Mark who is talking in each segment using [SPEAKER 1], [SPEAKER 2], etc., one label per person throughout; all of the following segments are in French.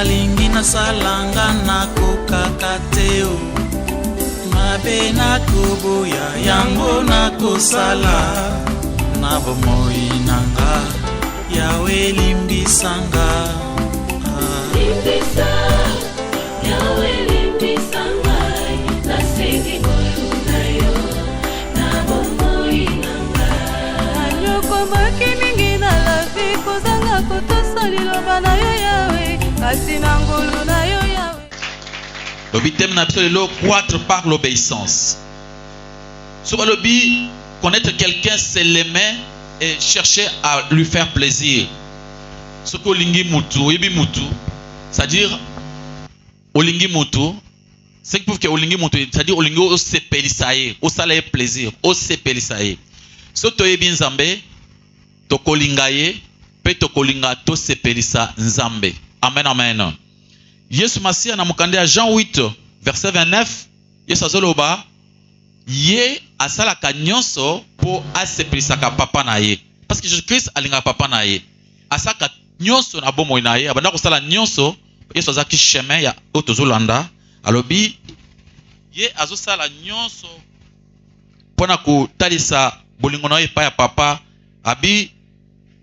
[SPEAKER 1] nalingi nasalanga nakokaka te o. Mabe nakoboya yango nakosala. Na bomoi nanga Yawe limbisanga.
[SPEAKER 2] Limbisa Yawe limbisanga. Nasengi koluna yo na bomoi nanga.
[SPEAKER 3] Anyoko maki mingi na la vie kozanga kotosa liloba na yo Yawe. Kasi na ngolu na yo Yawe.
[SPEAKER 4] L'obitème n'a absolument croître par l'obéissance. Souvent l'obi, connaître quelqu'un, c'est l'aimer et chercher à lui faire plaisir. Ce que olingi mutu, yebi mutu, c'est-à-dire olingi mutu, c'est que pour que olingi mutu, c'est-à-dire olingi o sepelisaye, o salaye plaisir, o sepelisaye. Ce que yebi nzambe, to kolingaye, pe to kolinga to sepelisa nzambe. Amen, amen. Yesu Masia na mukande à Jean 8 verset 29 Yesu azoloba ye asalaka nyonso po asepelisaka papa na ye parce que Jésus-Christ alinga papa na ye asaka nyonso na bomoi na ye abanda kosala nyonso Yesu azaki chemin ya otozolanda alobi ye azosala nyonso pona kotalisa bolingo na ye pa ya papa abi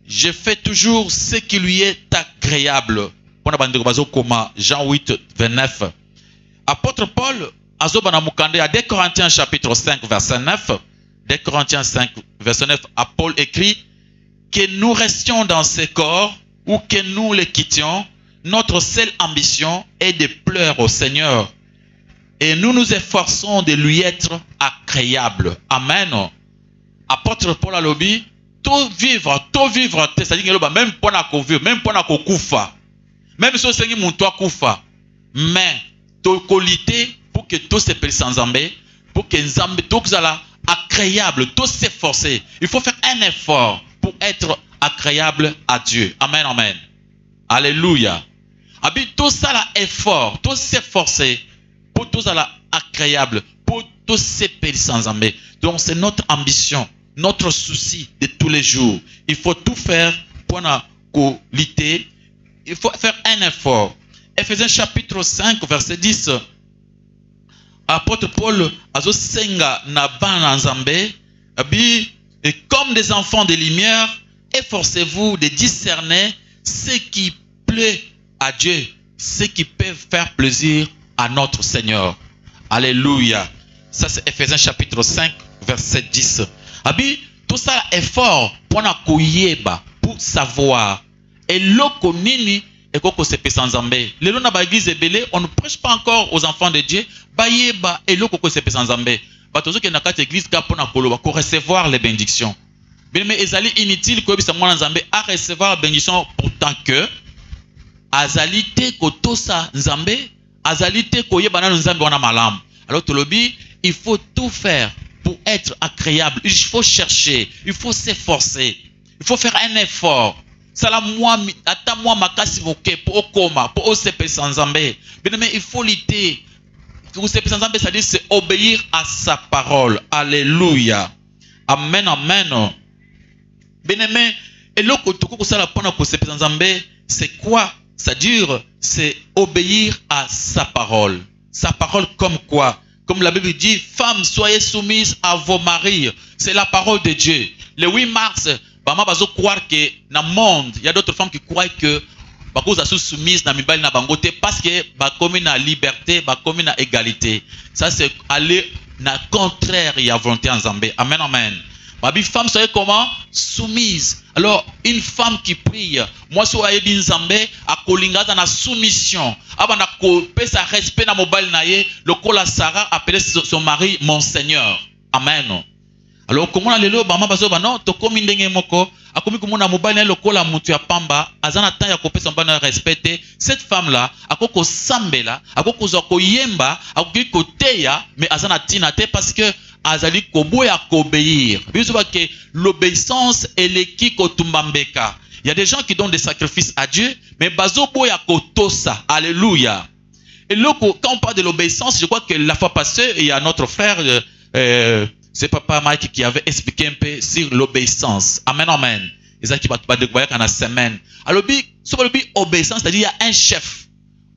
[SPEAKER 4] je fais toujours ce qui lui est agréable. Jean 8, 29. Apôtre Paul, Azobana Mukande, à 2 Corinthiens chapitre 5, verset 9, 2 Corinthiens 5, verset 9, à Paul écrit que nous restions dans ce corps ou que nous les quittions, notre seule ambition est de pleurer au Seigneur. Et nous nous efforçons de lui être agréable. Amen. Apôtre Paul a lobby, tout vivre, c'est-à-dire même pour la vivre, même pour la koufa. Même si on mon toit koufa, mais to qualité pour que tout se passe sans Zambé, pour que Zambé tout ça agréable, tout s'efforcer. Il faut faire un effort pour être agréable à Dieu. Amen, amen. Alléluia. Abi tout ça là effort, tout s'efforcer pour tout ça là agréable, pour tout se payer sans Zambé. Donc c'est notre ambition, notre souci de tous les jours. Il faut tout faire pour la qualité. Il faut faire un effort. Ephésiens chapitre 5, verset 10. Apôtre Paul, azo senga na bana nzambe, et comme des enfants de lumière, efforcez-vous de discerner ce qui plaît à Dieu, ce qui peut faire plaisir à notre Seigneur. Alléluia. Ça c'est Ephésiens chapitre 5, verset 10. Tout ça effort pour na koyeba, pour savoir. Et l'oko nini et koko sepe sans zambé. Le lona ba église belé, on ne prêche pas encore aux enfants de Dieu. Ba yeba et l'oko koko sepe sans zambé. Ba tozo ke na kati église ka pona koloba ko recevoir les bénédictions. Bien mais ezali inutile ko bisa mwana nzambe à recevoir bénédiction pourtant que azali te ko tosa nzambe, azali te ko yeba na nzambe wana malam. Alors tolobi, il faut tout faire pour être agréable. Il faut chercher, il faut s'efforcer. Il faut faire un effort. Sala moi ata moi makasi voke pour koma pour osepe sans Zambé. Mais il faut lutter. Osepe sans Zambé, ça dit c'est obéir à sa parole. Alléluia. Amen, amen. Bien-aimé, et le kotoko sala pona osepe sans Zambé, c'est quoi? C'est-à-dire c'est obéir à sa parole. Sa parole comme quoi? Comme la Bible dit, femmes, soyez soumises à vos maris. C'est la parole de Dieu. Le 8 mars, Bama bazo croire que dans le monde, il y a d'autres femmes qui croient que bako za sou soumise na mibali na bangote parce que ba comme na liberté, ba comme na égalité. Ça c'est aller na contraire il y a volonté en Zambé. Amen, amen. Babi femme soyez comment? Soumise. Alors une femme qui prie, moi so ayebi Nzambé a kolinga na soumission. Aba na ko pesa respect na mobile na ye, lokola Sarah appelait son mari mon Seigneur. Amen. Alors comment on lelo bama bazo ba non to komi ndenge moko akomi komona mobali na lokola mutu ya pamba azana temps ya kopesa mbana respecter cette femme là akoko sambela akoko zo koyemba akoki koteya mais azana tina te parce que azali koboya kobéir biso ba que l'obéissance est l'éki kotumbambeka. Il y a des gens qui donnent des sacrifices à Dieu mais bazo boya kotosa. Alléluia. Et là quand on parle de l'obéissance, je crois que la fois passée il y a notre frère c'est Papa Mike qui avait expliqué un peu sur l'obéissance. Amen, amen. Ils ont dit qu'il y a une semaine. Alors, obéissance, c'est-à-dire qu'il y a un chef.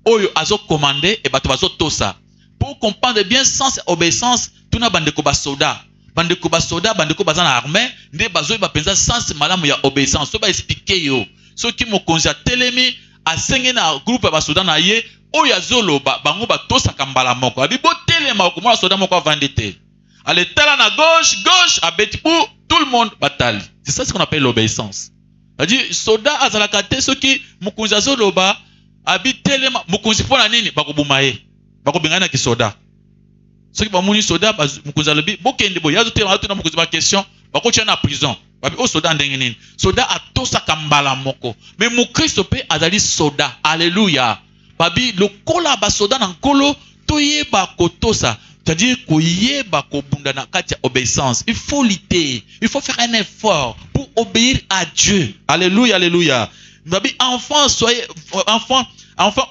[SPEAKER 4] oyo azo commandé et bato bazo tosa. Pour comprendre bien sens obéissance, tuna bandeko ba soda. Bandeko ba soda, bandeko bazana armée, nde bazo ba penza sens malamu ya obéissance. So ba expliquer yo. So ki mokonzi a telemi asenge na groupe ba soda na ye, oyo azoloba bango ba tosa kambala moko. Abi bo telema ko mwa soda moko avandete. Allez tala na gauche, gauche abeti pour tout le monde batali. C'est ça ce qu'on appelle l'obéissance. C'est-à-dire soda azalaka te soki mokonzi azoloba abi telema mokonzi pona nini bakobuma ye. Bakobengana ki soda. Ceux qui vont soda, mokonzi alobi bokende bo yazo telema tuna mokonzi ba question bakotia na prison. Babi o soda ndenge nini. Soda atosa kambala moko. Mais mo Kristo pe azali soda. Alléluia. Babi lokola ba soda na nkolo toyeba kotosa. C'est-à-dire koyeba kobunda na kati ya obéissance. Il faut lutter. Il faut faire un effort pour obéir à Dieu. Alléluia, alléluia. Babi enfants, soyez enfants,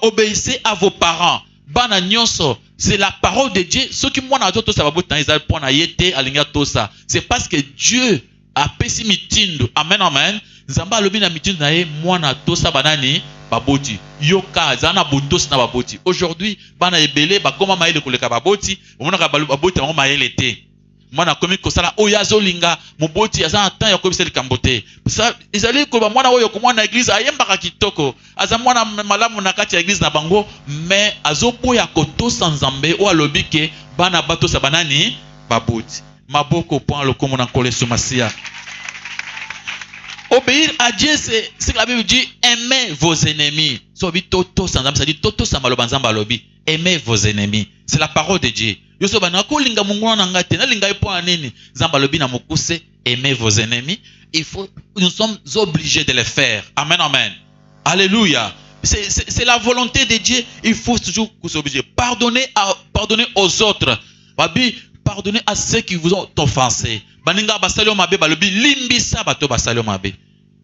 [SPEAKER 4] obéissez à vos parents. Bana nyonso, c'est la parole de Dieu. Ce qui moi na to ça va bout na izal pona yete alinga to ça. C'est parce que Dieu a pesi mitindo. Amen, amen. Nzamba alobi na mitindo na ye mwana to ça banani baboti. Yoka zana botos na baboti. Aujourd'hui, bana ebele ba koma maele koleka baboti, omona ka baboti ngo maele te. Mwana komi kosala oyazo linga moboti azana temps ya kobisa likambote. Ça ezali ko ba mwana oyo ko mwana église ayembaka kitoko. Aza mwana malamu na kati ya église na bango, mais azoboya kotosa nzambe o alobi ke bana batosa banani baboti. Maboko point le komo na kole somasia. Obéir à Dieu, c'est ce que la Bible dit, aimez vos ennemis. Ça dit toto samalobanzamba lobi. Aimez vos ennemis. C'est la parole de Dieu. Aimez vos ennemis. Nous sommes obligés de le faire. Amen, amen. Alléluia. C'est la volonté de Dieu. Il faut toujours s'obliger. Pardonnez aux autres. Babi, pardonnez à ceux qui vous ont offensé.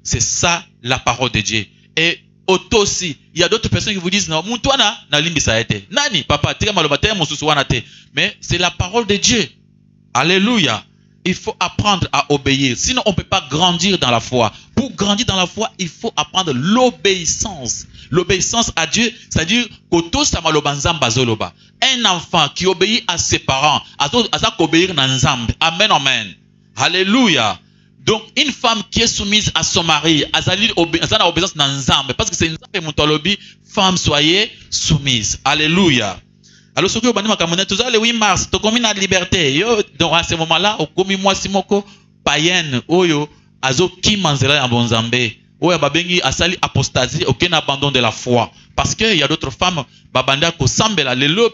[SPEAKER 4] C'est ça la parole de Dieu. Et aussi, il y a d'autres personnes qui vous disent non, nani papa mais c'est la parole de Dieu. Alléluia. Il faut apprendre à obéir. Sinon, on ne peut pas grandir dans la foi. Pour grandir dans la foi, il faut apprendre l'obéissance. L'obéissance à Dieu, c'est-à-dire un enfant qui obéit à ses parents, obéir à Nzambe. Amen, amen. Alléluia. Donc, une femme qui est soumise à son mari, elle a obéissance dans Nzambe. Parce que c'est Nzambe qui femme, soyez soumise. Alléluia. Alors, ce que vous avez le 8 mars, tu as la liberté. Donc, à ce moment-là, au commis moi simoko, païenne, oyo, azo ki manzela en Nzambe. Oyo, babengi, asali apostasie, aucun abandon de la foi. Parce qu'il y a d'autres femmes, babanda ko sambela, lelo,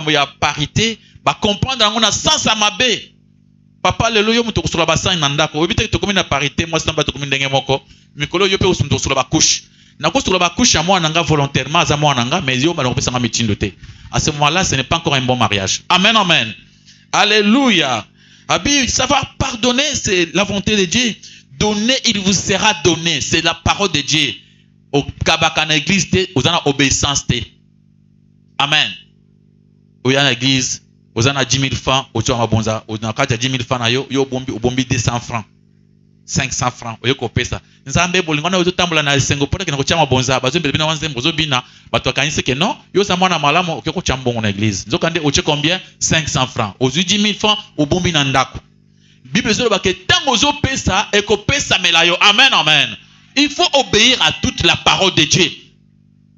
[SPEAKER 4] il y a parité, ba comprendre, on a sens à mabe. Papa, lelo, yo, moutou sur la bassin, nandako, obite, tu commis la parité, moi, c'est un bateau comme une moko, mikolo, yo, pe, ou sur la couche. Nako sur la couche, à moi, nanga volontairement, à moi, nanga, mais yo, malheureusement, ça m'a mis tindoté. À ce moment-là, ce n'est pas encore un bon mariage. Amen, amen. Alléluia. Abi, savoir pardonner, c'est la volonté de Dieu. Donner, il vous sera donné. C'est la parole de Dieu. Au kabakana église, vous avez obéissance. Amen. Vous avez l'église, vous avez 10 000 francs, vous avez 10 000 francs, vous avez 200 francs. 500 francs oyo kopesa nzambe bolingana ozo tambola na sengo pota kina kochama bonza bazo mbelebina wanze mbozo bina bato akanise ke non yo za mwana malamu okeko chambongo na église nzokande oche combien 500 francs ozu 10 000 francs obombi na ndako bible zolo ba ke tango ozo pesa ekopesa melayo. Amen, amen. Il faut obéir à toute la parole de Dieu.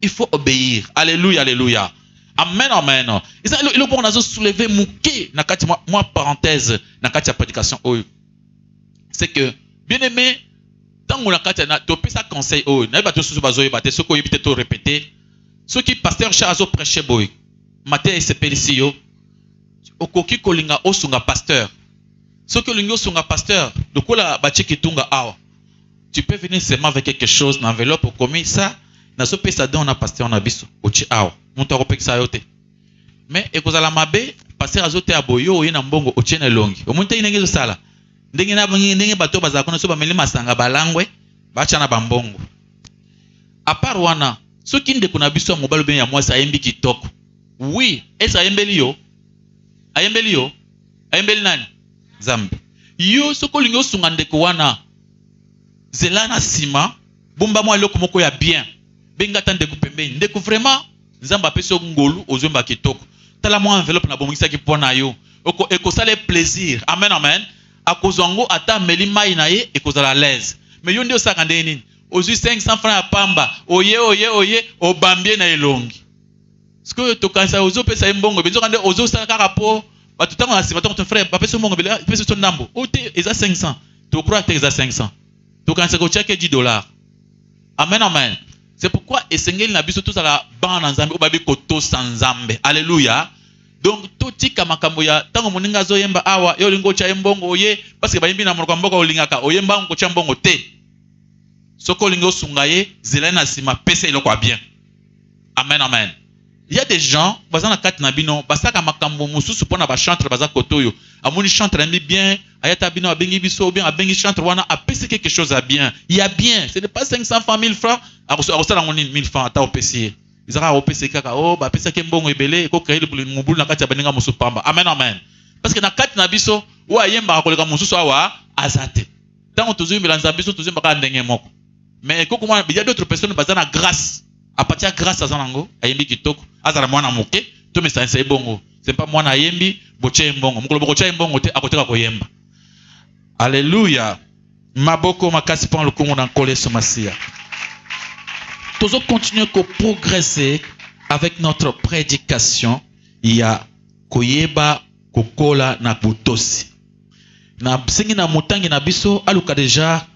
[SPEAKER 4] Il faut obéir. Alléluia, alléluia. Amen, amen. Et le bon nazo soulever mouké na kati moi parenthèse na kati ya prédication oyo. C'est que bien aimé, tant qu'on a topé ça conseil, oh, n'a pas tout ce bazo yébate, ce qu'on évite de répéter, ce qui pasteur Chazo prêchait boy, matin se pélici yo, au koki kolinga osunga pasteur, ce que l'union sunga pasteur, de quoi la bâti qui tunga awa, tu peux venir seulement avec quelque chose dans l'enveloppe comme ça, n'a ce ça donne un pasteur en abisso, au chi awa, mon taropek ça yote. Mais et qu'on a la mabe, pasteur azote aboyo, yena mbongo, au chene longi, au monte inengezo sala. Ndenge bato bazakona so bameli masanga balangwe bacha na bambongo. À part wana, ce qui ndeko na biso mobalo ben ya mwasi ayembi kitoko. Oui, esa ayembeli yo. Ayembeli yo. Ayembeli nani? Zambi. Yo soko lingo sunga ndeko wana. Zelana sima, bomba mwa eloko moko ya bien. Benga ta ndeko pembeni. Ndeko vraiment nzamba peso ngolu ozomba kitoko tala mo enveloppe na bomisa ki pona yo eko sale plaisir amen amen akozango ata meli mai na ye ekozala l'aise mais yo ndio saka ndeni ozui 500 francs ya pamba oye obambie na elongi siko to kansa ozo pesa mbongo bezo kande ozo sala kaka po batutango na sima ton frère ba pesa mbongo bela pesa ton ndambo ote eza 500 to crois que eza 500 to kansa ko check $10 amen amen. C'est pourquoi esengeli na biso tous ala bana nzambe obabi koto sanzambe. Alléluia. Donc toti kamakambo ya tango moninga zo yemba awa yo lingo cha mbongo oye parce que bayimbi na monoko mboka olingaka oyemba ngo cha mbongo te. Soko lingo sungaye zelena sima pesa iloko bien. Amen amen. Il y a des gens bazana kat na bino basaka makambo mususu pona ba chantre baza kotoyo. Amoni chantre ambi bien ayata bino abengi biso bien abengi chantre wana apesi quelque chose à bien. Il y a bien, ce n'est pas 500 francs 1000 francs. Arosala ngoni 1000 francs ata opesi. Izaka opesi kaka ba pesa ke mbongo ebele ko créer le mobulu na kati ya baninga musu pamba. Amen amen. Parce que na kati na biso wa yemba koleka mususu awa azate. Tango tozu milanza biso tozu mbaka ndenge moko. Mais ko kuma il y a d'autres personnes bazana grâce. À partir de grâce à Zanango, ayembi kitoko, azara mwana moke, to me sanse bongo. C'est pas mwana ayembi, boche mbongo. Mukolo boche mbongo te akoteka koyemba. Alléluia. Maboko makasi pan le kongo dans kolé somasia. Tozo continuer ko progresser avec notre prédication. Il y a koyeba kokola na butosi. Na singi na mutangi na biso aluka déjà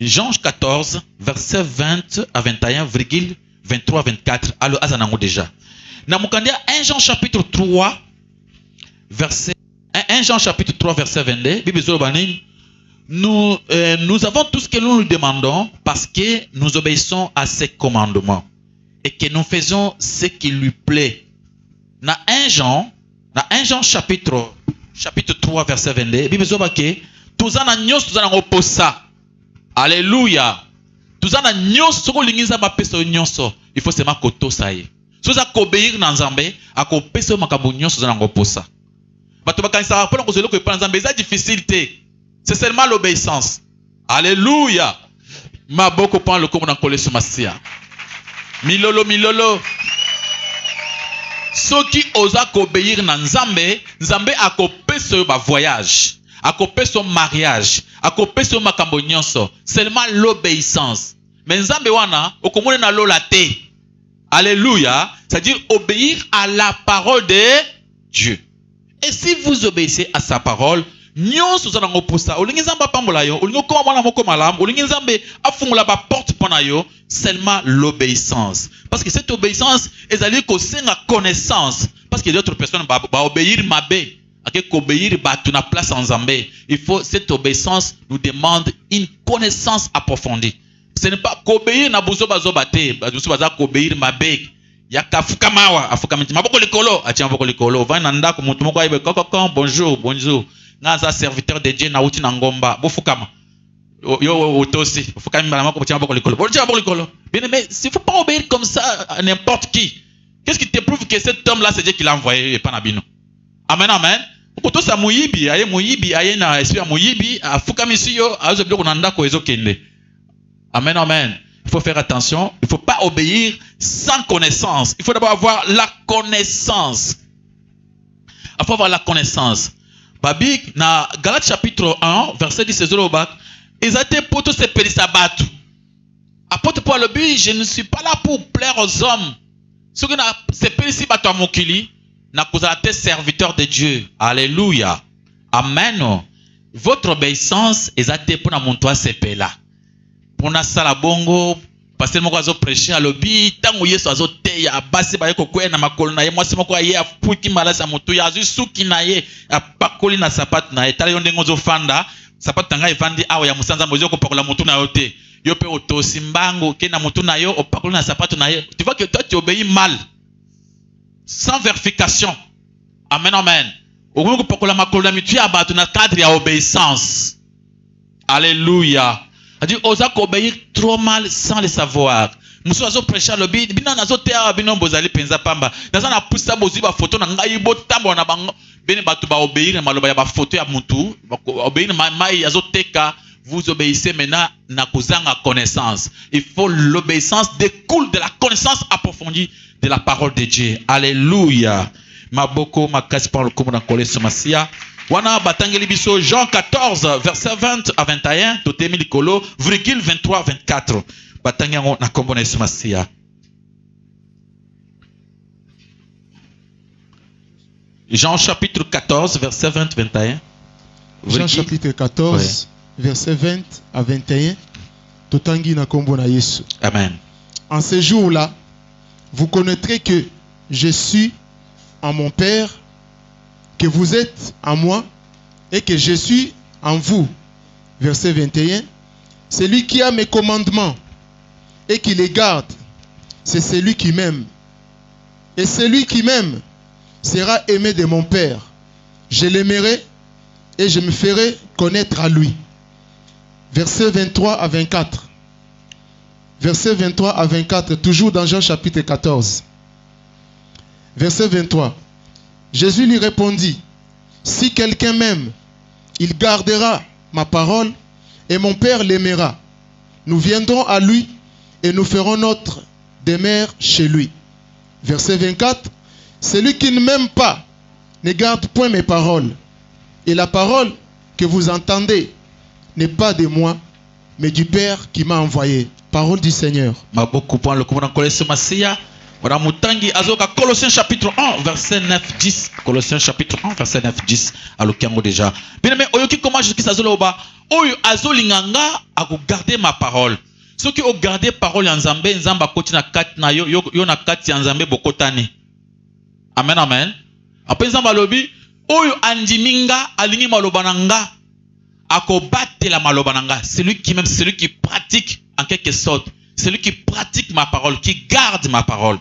[SPEAKER 4] Jean 14, verset 20 à 21, 23 à 24. Alors, azanango déjà. Namukandia 1 Jean chapitre 3, verset 1 Jean chapitre 3, verset 22. Nous avons tout ce que nous demandons parce que nous obéissons à ses commandements et que nous faisons ce qui lui plaît. Na 1 Jean chapitre 3, verset 22. Bible tuzana nyos tuzana ngoposa. Alléluia. Tuzana nyos soko lingiza ba peso nyoso. Il faut seulement koto saye. Soza kobeir na nzambe akopeso makambo nyoso tuzana ngoposa. Bato bakanisa pona kozelo ko pa nzambe za difficulté. C'est seulement l'obéissance. Alléluia. Maboko pan le komo na koleso masia. Milolo. Soki oza kobeir na nzambe, nzambe akopeso ba voyage. Akope son mariage, akope son makambo nyonso, seulement l'obéissance. Mais nzambe wana okomone na lola te. Alléluia, c'est-à-dire obéir à la parole de Dieu. Et si vous obéissez à sa parole, nyonso za nango posa, olingi nzamba pambola yo, olingi koma mwana moko malamu, olingi nzambe afungula ba porte pona yo, seulement l'obéissance. Parce que cette obéissance ezali ko senga connaissance, parce que d'autres personnes ba obéir mabe. Obéir na place en Zambé. Il faut cette obéissance nous demande une connaissance approfondie. Ce n'est pas qu'obéir na buzo bazo bate, bazo baza obéir mabe. Ya kafuka mawa, afuka miti maboko likolo, atia maboko likolo. Va na ndako mutu moko ayebe kokoko bonjour. Ngaza serviteur de Dieu na uti na ngomba. Bofukama. Yo otosi, fuka mbala mako atia maboko likolo. Bonjour maboko likolo. Bien mais s'il faut pas obéir comme ça à n'importe qui. Qu'est-ce qui te prouve que cet homme là c'est Dieu qui l'a envoyé et pas Nabino? Amen amen. Koto sa muyibi aye na esprit muyibi afuka misiyo azo biloko na ndako ezokende. Amen amen. Il faut faire attention, il faut pas obéir sans connaissance. Il faut d'abord avoir la connaissance. Il faut avoir la connaissance. Babik na Galates chapitre 1 verset 10 ezoloba ezate poto se pelisa batu. Apôtre Paul le but, je ne suis pas là pour plaire aux hommes. Ce que na se pelisi batu amokili na kozate serviteur de Dieu. Alléluia. Amen. Votre obéissance ezate pour na montoa sepela. Pour na sala bongo, pasteur moko azo prêcher à lobi, tango yeso azo teya, basi ba yeko kwe na makolo na ye, mwasi moko aye apuki malasa moto ya azu suki na ye, apakoli na sapato na ye, tala yonde ngozo fanda, sapato tanga evandi awa ya musanza mozo ko pakola moto na yote. Yo pe otosi mbango ke na moto na yo, opakoli na sapato na ye. Tu vois que toi tu obéis mal. Sans vérification. Amen, amen. Au moment où la makola mitu ya batu na cadre ya obéissance. Alléluia. C'est-à-dire, osa obéir trop mal sans le savoir. Musu azo prêcher le bid, bina nazo tea bino bozali penza pamba. Naza na pusa bozi ba photo na ngai bo tambo na bango. Bene batu ba obéir maloba ya ba photo ya mutu, obéir mai azo teka vous obéissez maintenant na kozanga connaissance. Il faut l'obéissance découle de la connaissance approfondie de la parole de Dieu. Alléluia. Maboko makasi par le kombo na koleso masia. Wana batangeli biso Jean 14 verset 20 à 21 totemi likolo virgule 23 24. Batangango na kombo na masia. Jean chapitre 14 verset 20 21.
[SPEAKER 5] Jean chapitre 14 verset 20 à 21. Totangi na kombo na Yesu.
[SPEAKER 4] Amen.
[SPEAKER 5] En ce jour-là, vous connaîtrez que je suis en mon Père, que vous êtes en moi et que je suis en vous. Verset 21. Celui qui a mes commandements et qui les garde, c'est celui qui m'aime. Et celui qui m'aime sera aimé de mon Père. Je l'aimerai et je me ferai connaître à lui. Verset 23 à 24. Verset 23 à 24, toujours dans Jean chapitre 14. Verset 23. Jésus lui répondit, si quelqu'un m'aime, il gardera ma parole et mon Père l'aimera. Nous viendrons à lui et nous ferons notre demeure chez lui. Verset 24. Celui qui ne m'aime pas ne garde point mes paroles. Et la parole que vous entendez n'est pas de moi, mais du Père qui m'a envoyé. Parole du Seigneur. Colossiens chapitre 1 verset 9-10. Colossiens chapitre 1 verset 9-10. Alokiango déjà. Bien aimé, oyoki comment Jésus azoloba. Oyo azolinganga a garder ma parole. Ceux qui ont gardé parole en Nzambe, Nzamba koti na kat na yo na kati Nzambe bokotani. Amen amen. Après Nzamba lobi, oyo andiminga alingi malobananga akobate la malobananga. Celui qui même celui qui pratique en quelque sorte, celui qui pratique ma parole, qui garde ma parole.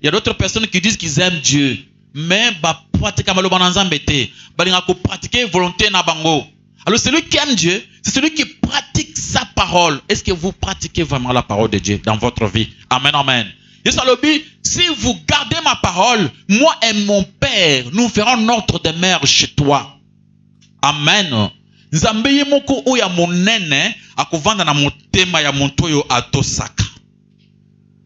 [SPEAKER 5] Il y a d'autres personnes qui disent qu'ils aiment Dieu, mais ba pratique malobananga mbete, balinga ko pratiquer volonté na bango. Alors celui qui aime Dieu, c'est celui qui pratique sa parole. Est-ce que vous pratiquez vraiment la parole de Dieu dans votre vie? Amen, amen. Si vous gardez ma parole, moi et mon Père, nous ferons notre demeure chez toi. Amen. Nzambe moko oya monene akovanda na motema ya montoyo atosaka.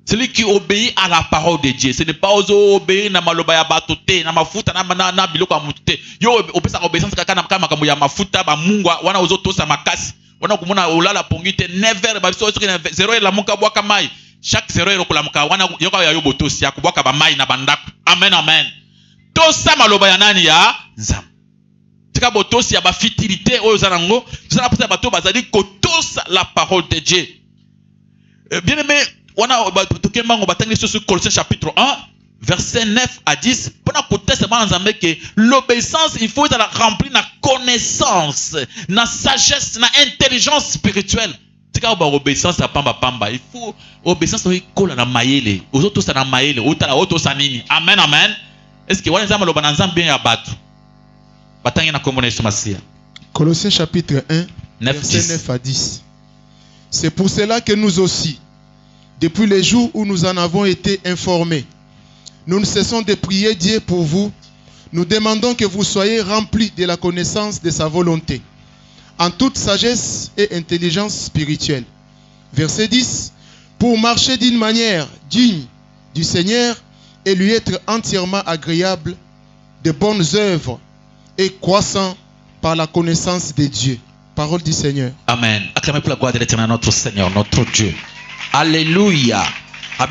[SPEAKER 5] Celui qui obéit à la parole de Dieu, ce n'est pas obéir na maloba ya batote, na mafuta na biloko ya mutute. Yo opesa obéissance kaka na makambo ya mafuta ba mungwa wana ozotosa makasi. Wana kumona olala pongite never ba so zero la muka bwaka mai. Chaque zero erokola muka wana yoka ya yobotosi ya kubwaka ba mai na bandako. Amen amen. Tosa maloba ya nani ya Nzambe. Tika botosi ya ba fitilité oyo zanango, zana pesa bato bazali kotosa la parole de Dieu. Bien aimé, on a Colossiens chapitre 1 verset 9 à 10 l'obéissance il faut être rempli na connaissance na sagesse na intelligence spirituelle. Tika obéissance à pamba pamba, il faut obéissance kola na mayele ozoto sa na mayele otala oto sa nini. Amen amen. Est-ce que wana nzamba loba na nzambe ya bato batangi na kombo na Yesu Masia. Colossiens chapitre 1 verset 9 à 10. C'est pour cela que nous aussi, depuis les jours où nous en avons été informés, nous ne cessons de prier Dieu pour vous. Nous demandons que vous soyez remplis de la connaissance de sa volonté, en toute sagesse et intelligence spirituelle. Verset 10. Pour marcher d'une manière digne du Seigneur et lui être entièrement agréable, de bonnes œuvres et croissant par la connaissance de Dieu. Parole du Seigneur. Amen. Acclamez pour la gloire de l'Éternel, notre Seigneur, notre Dieu. Alléluia.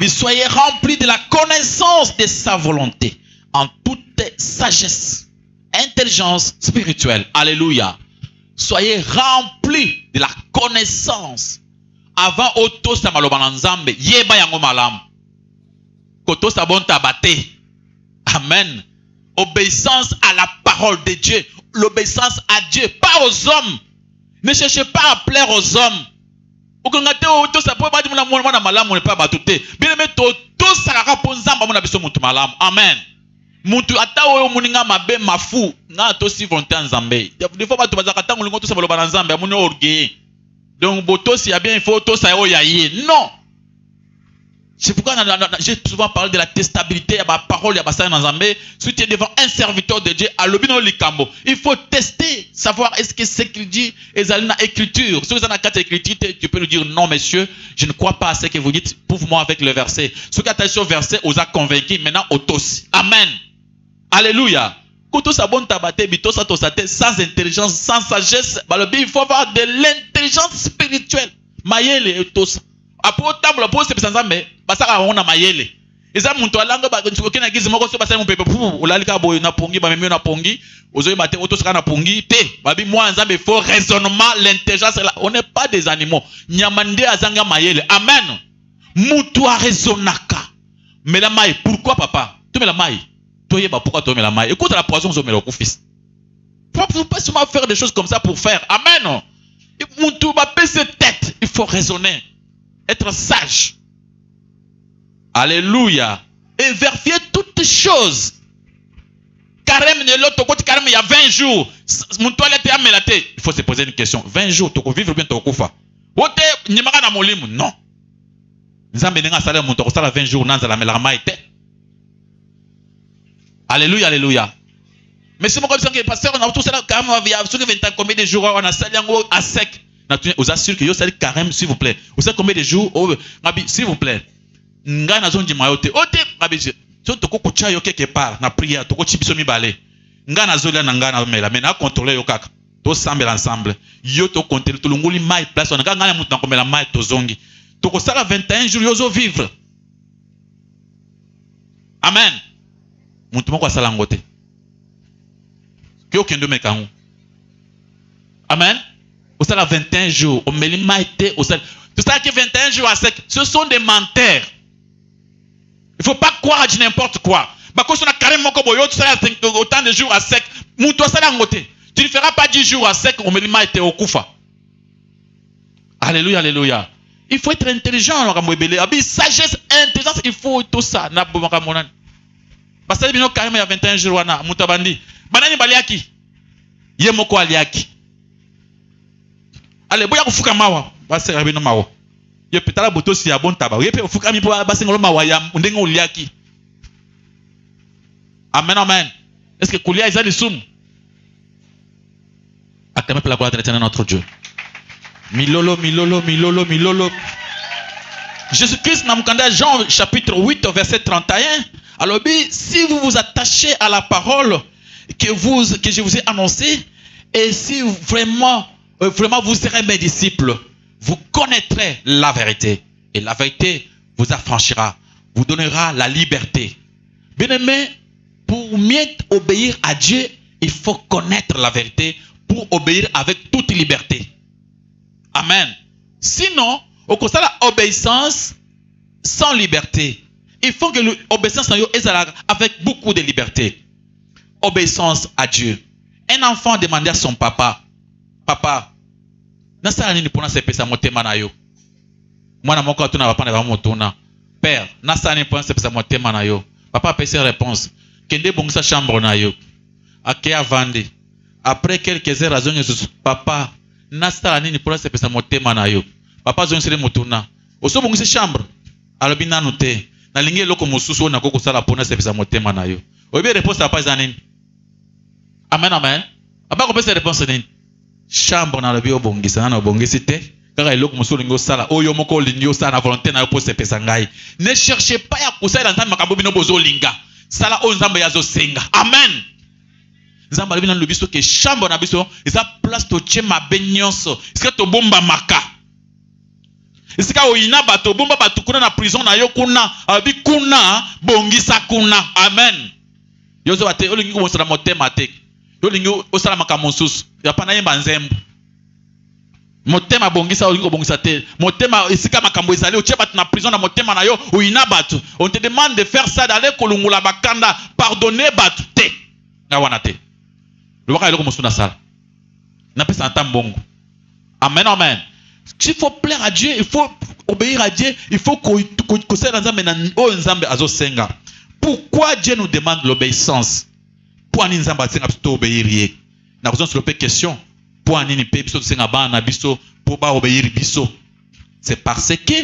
[SPEAKER 5] Soyez remplis de la connaissance de sa volonté en toute sagesse, intelligence spirituelle. Alléluia. Soyez remplis de la connaissance. Avant auto sa malobana nzambe yeba yango malam. Koto sa bon tabate. Amen. Obéissance à la parole de Dieu. L'obéissance à Dieu, pas aux hommes. Ne cherchez pas à plaire aux hommes. Bien aimé, tout ça amen. Muntu ata oyo muninga mabe mafu na to si volonté nzambe. Des fois batu bazaka tango lingo to sa baloba nzambe amuni orgueil. Donc boto si ya bien il faut to sa yo yaye. Non. C'est pourquoi j'ai souvent parlé de la testabilité, à ma parole, à ma salle dans Zambé. Si tu es devant un serviteur de Dieu, à l'obino likambo, il faut tester, savoir est-ce que ce qu'il dit est dans l'écriture. Si vous avez une écriture, tu peux lui dire non, monsieur, je ne crois pas à ce que vous dites, prouve-moi avec le verset. Ce qui est sur le verset, vous a convaincu, maintenant, autos. Amen. Alléluia. Sans intelligence, sans sagesse, il faut avoir de l'intelligence spirituelle. Maïele et tous. Après, c'est ça, mais basaka on a mayele. Eza muntu alanga ba ntuko na gizi moko so basala mpepe pu ulalika boyo na pongi ba memi na pongi ozoyi mate otoska na pongi te babi moi nzambe faut raisonnement l'intelligence là on n'est pas des animaux nyamande azanga mayele amen mutu a raisonnaka mais la maille pourquoi papa tu mets la maille toyeba pourquoi tu mets la maille écoute la poisson zo mets le fils faut pas seulement faire des choses comme ça pour faire amen mutu ba pese tête il faut raisonner être sage. Alléluia. Et vérifier toutes choses. Carême, il y a 20 jours. Mon toilette est amélaté. Il faut se poser une question. 20 jours, tu peux vivre bien, tu peux vivre. Non. Alléluia, alléluia. Mais si mon pasteur, on a tout ça, combien de jours on a ça à sec. Vous assure que vous savez carême, s'il vous plaît. Vous savez combien de jours, s'il vous plaît. Nga na zonji mayote. Ote, ngabi, so toko kucha yo quelque part na prière, toko chibiso mi balé. Nga na zolia na nga na mela, mais na contrôler yo kaka. To semble ensemble. Yo to contrôler to lunguli mai place on nga na mutu na komela mai to zongi. Toko sala 21 jours yo zo vivre. Amen. Mutu moko asala ngote. Kyo kendo mekangu. Amen. Au salaire 21 jours, au mélimaïté, au salaire. Tout ça qui est 21 jours à sec, ce sont des menteurs. Il ne faut pas croire à n'importe quoi. Parce qu'on a carrément autant de jours à sec. Tu ne feras pas 10 jours à sec, au mélimaïté, au koufa. Alléluia, alléluia. Il faut être intelligent. Sagesse, intelligence, il faut tout ça. Parce que carrément il y a 21 jours, Moutabandi. Banani baliaki. Yemoko aliaki. Allez, boya kufuka mawa, basi rabino mawa. Ye petala boto si ya bon taba. Ye pe kufuka mi po basi ngolo mawa ya ndengo uliaki. Amen, amen. Est-ce que kulia isa lisum? Acclamez pour la gloire de l'Éternel notre Dieu. Milolo, milolo, milolo, milolo. Jésus-Christ n'a mukanda Jean chapitre 8 verset 31. Alors si vous vous attachez à la parole que je vous ai annoncée et si vraiment vous serez mes disciples, vous connaîtrez la vérité. Et la vérité vous affranchira, vous donnera la liberté. Bien-aimé, pour mieux obéir à Dieu, il faut connaître la vérité pour obéir avec toute liberté. Amen. Sinon, au constat de l'obéissance sans liberté, il faut que l'obéissance soit avec beaucoup de liberté. Obéissance à Dieu. Un enfant demandait à son papa, papa, nasala nini pona sepesa motema na yo? Mwana moko atuna papa na motuna. Père, nasala nini pona sepesa motema na yo? Papa a fait ses réponses. Kende bongisa chambre na yo. Ake avandi. Après quelques heures azonyo papa, nasala nini pona sepesa motema na yo? Papa azonyo sele motuna. Oso bongisa chambre. Alobi nanu te. Na lingi eloko mosusu na koko sala pona sepesa motema na yo. Obi réponse papa zanini. Amen, amen. Papa ko pesa réponse nini? Chambre na lobi obongisa na obongisi te kaka eloko musolo ngo sala oyo moko lingo sala na volonté na yo po sepesa ngai. Ne cherchez pas ya kusala nzambe makambo bino bozo linga. Sala o nzambe yazo senga. Amen. Nzambe lobi na lobiso ke chambre na biso eza place to chema benyonso. Iska to bomba maka. Iska oyina bato bomba bato kuna na prison na yo kuna abi kuna bongisa kuna. Amen. Yozo bate olingi ko mosala motema te. Yolingi osala makambo susu. Ya pana yemba nzembo. Motema bongisa olingo bongisa te. Motema isika makambo ezali otie batu na prison na motema na yo uina batu. On te demande de faire ça d'aller kolungula bakanda, pardonner batu te. Na wana te. Le waka eloko mosuna sala. Na pesa ntambongo. Amen, amen. S'il faut plaire à Dieu, il faut obéir à Dieu, il faut que ça nzambe na o nzambe azo senga. Pourquoi Dieu nous demande l'obéissance? Pour ani nzambe asenga to obéir yé. Na besoin de question. Pour ani ni pe biso senga ba na biso pour ba obéir biso. C'est parce que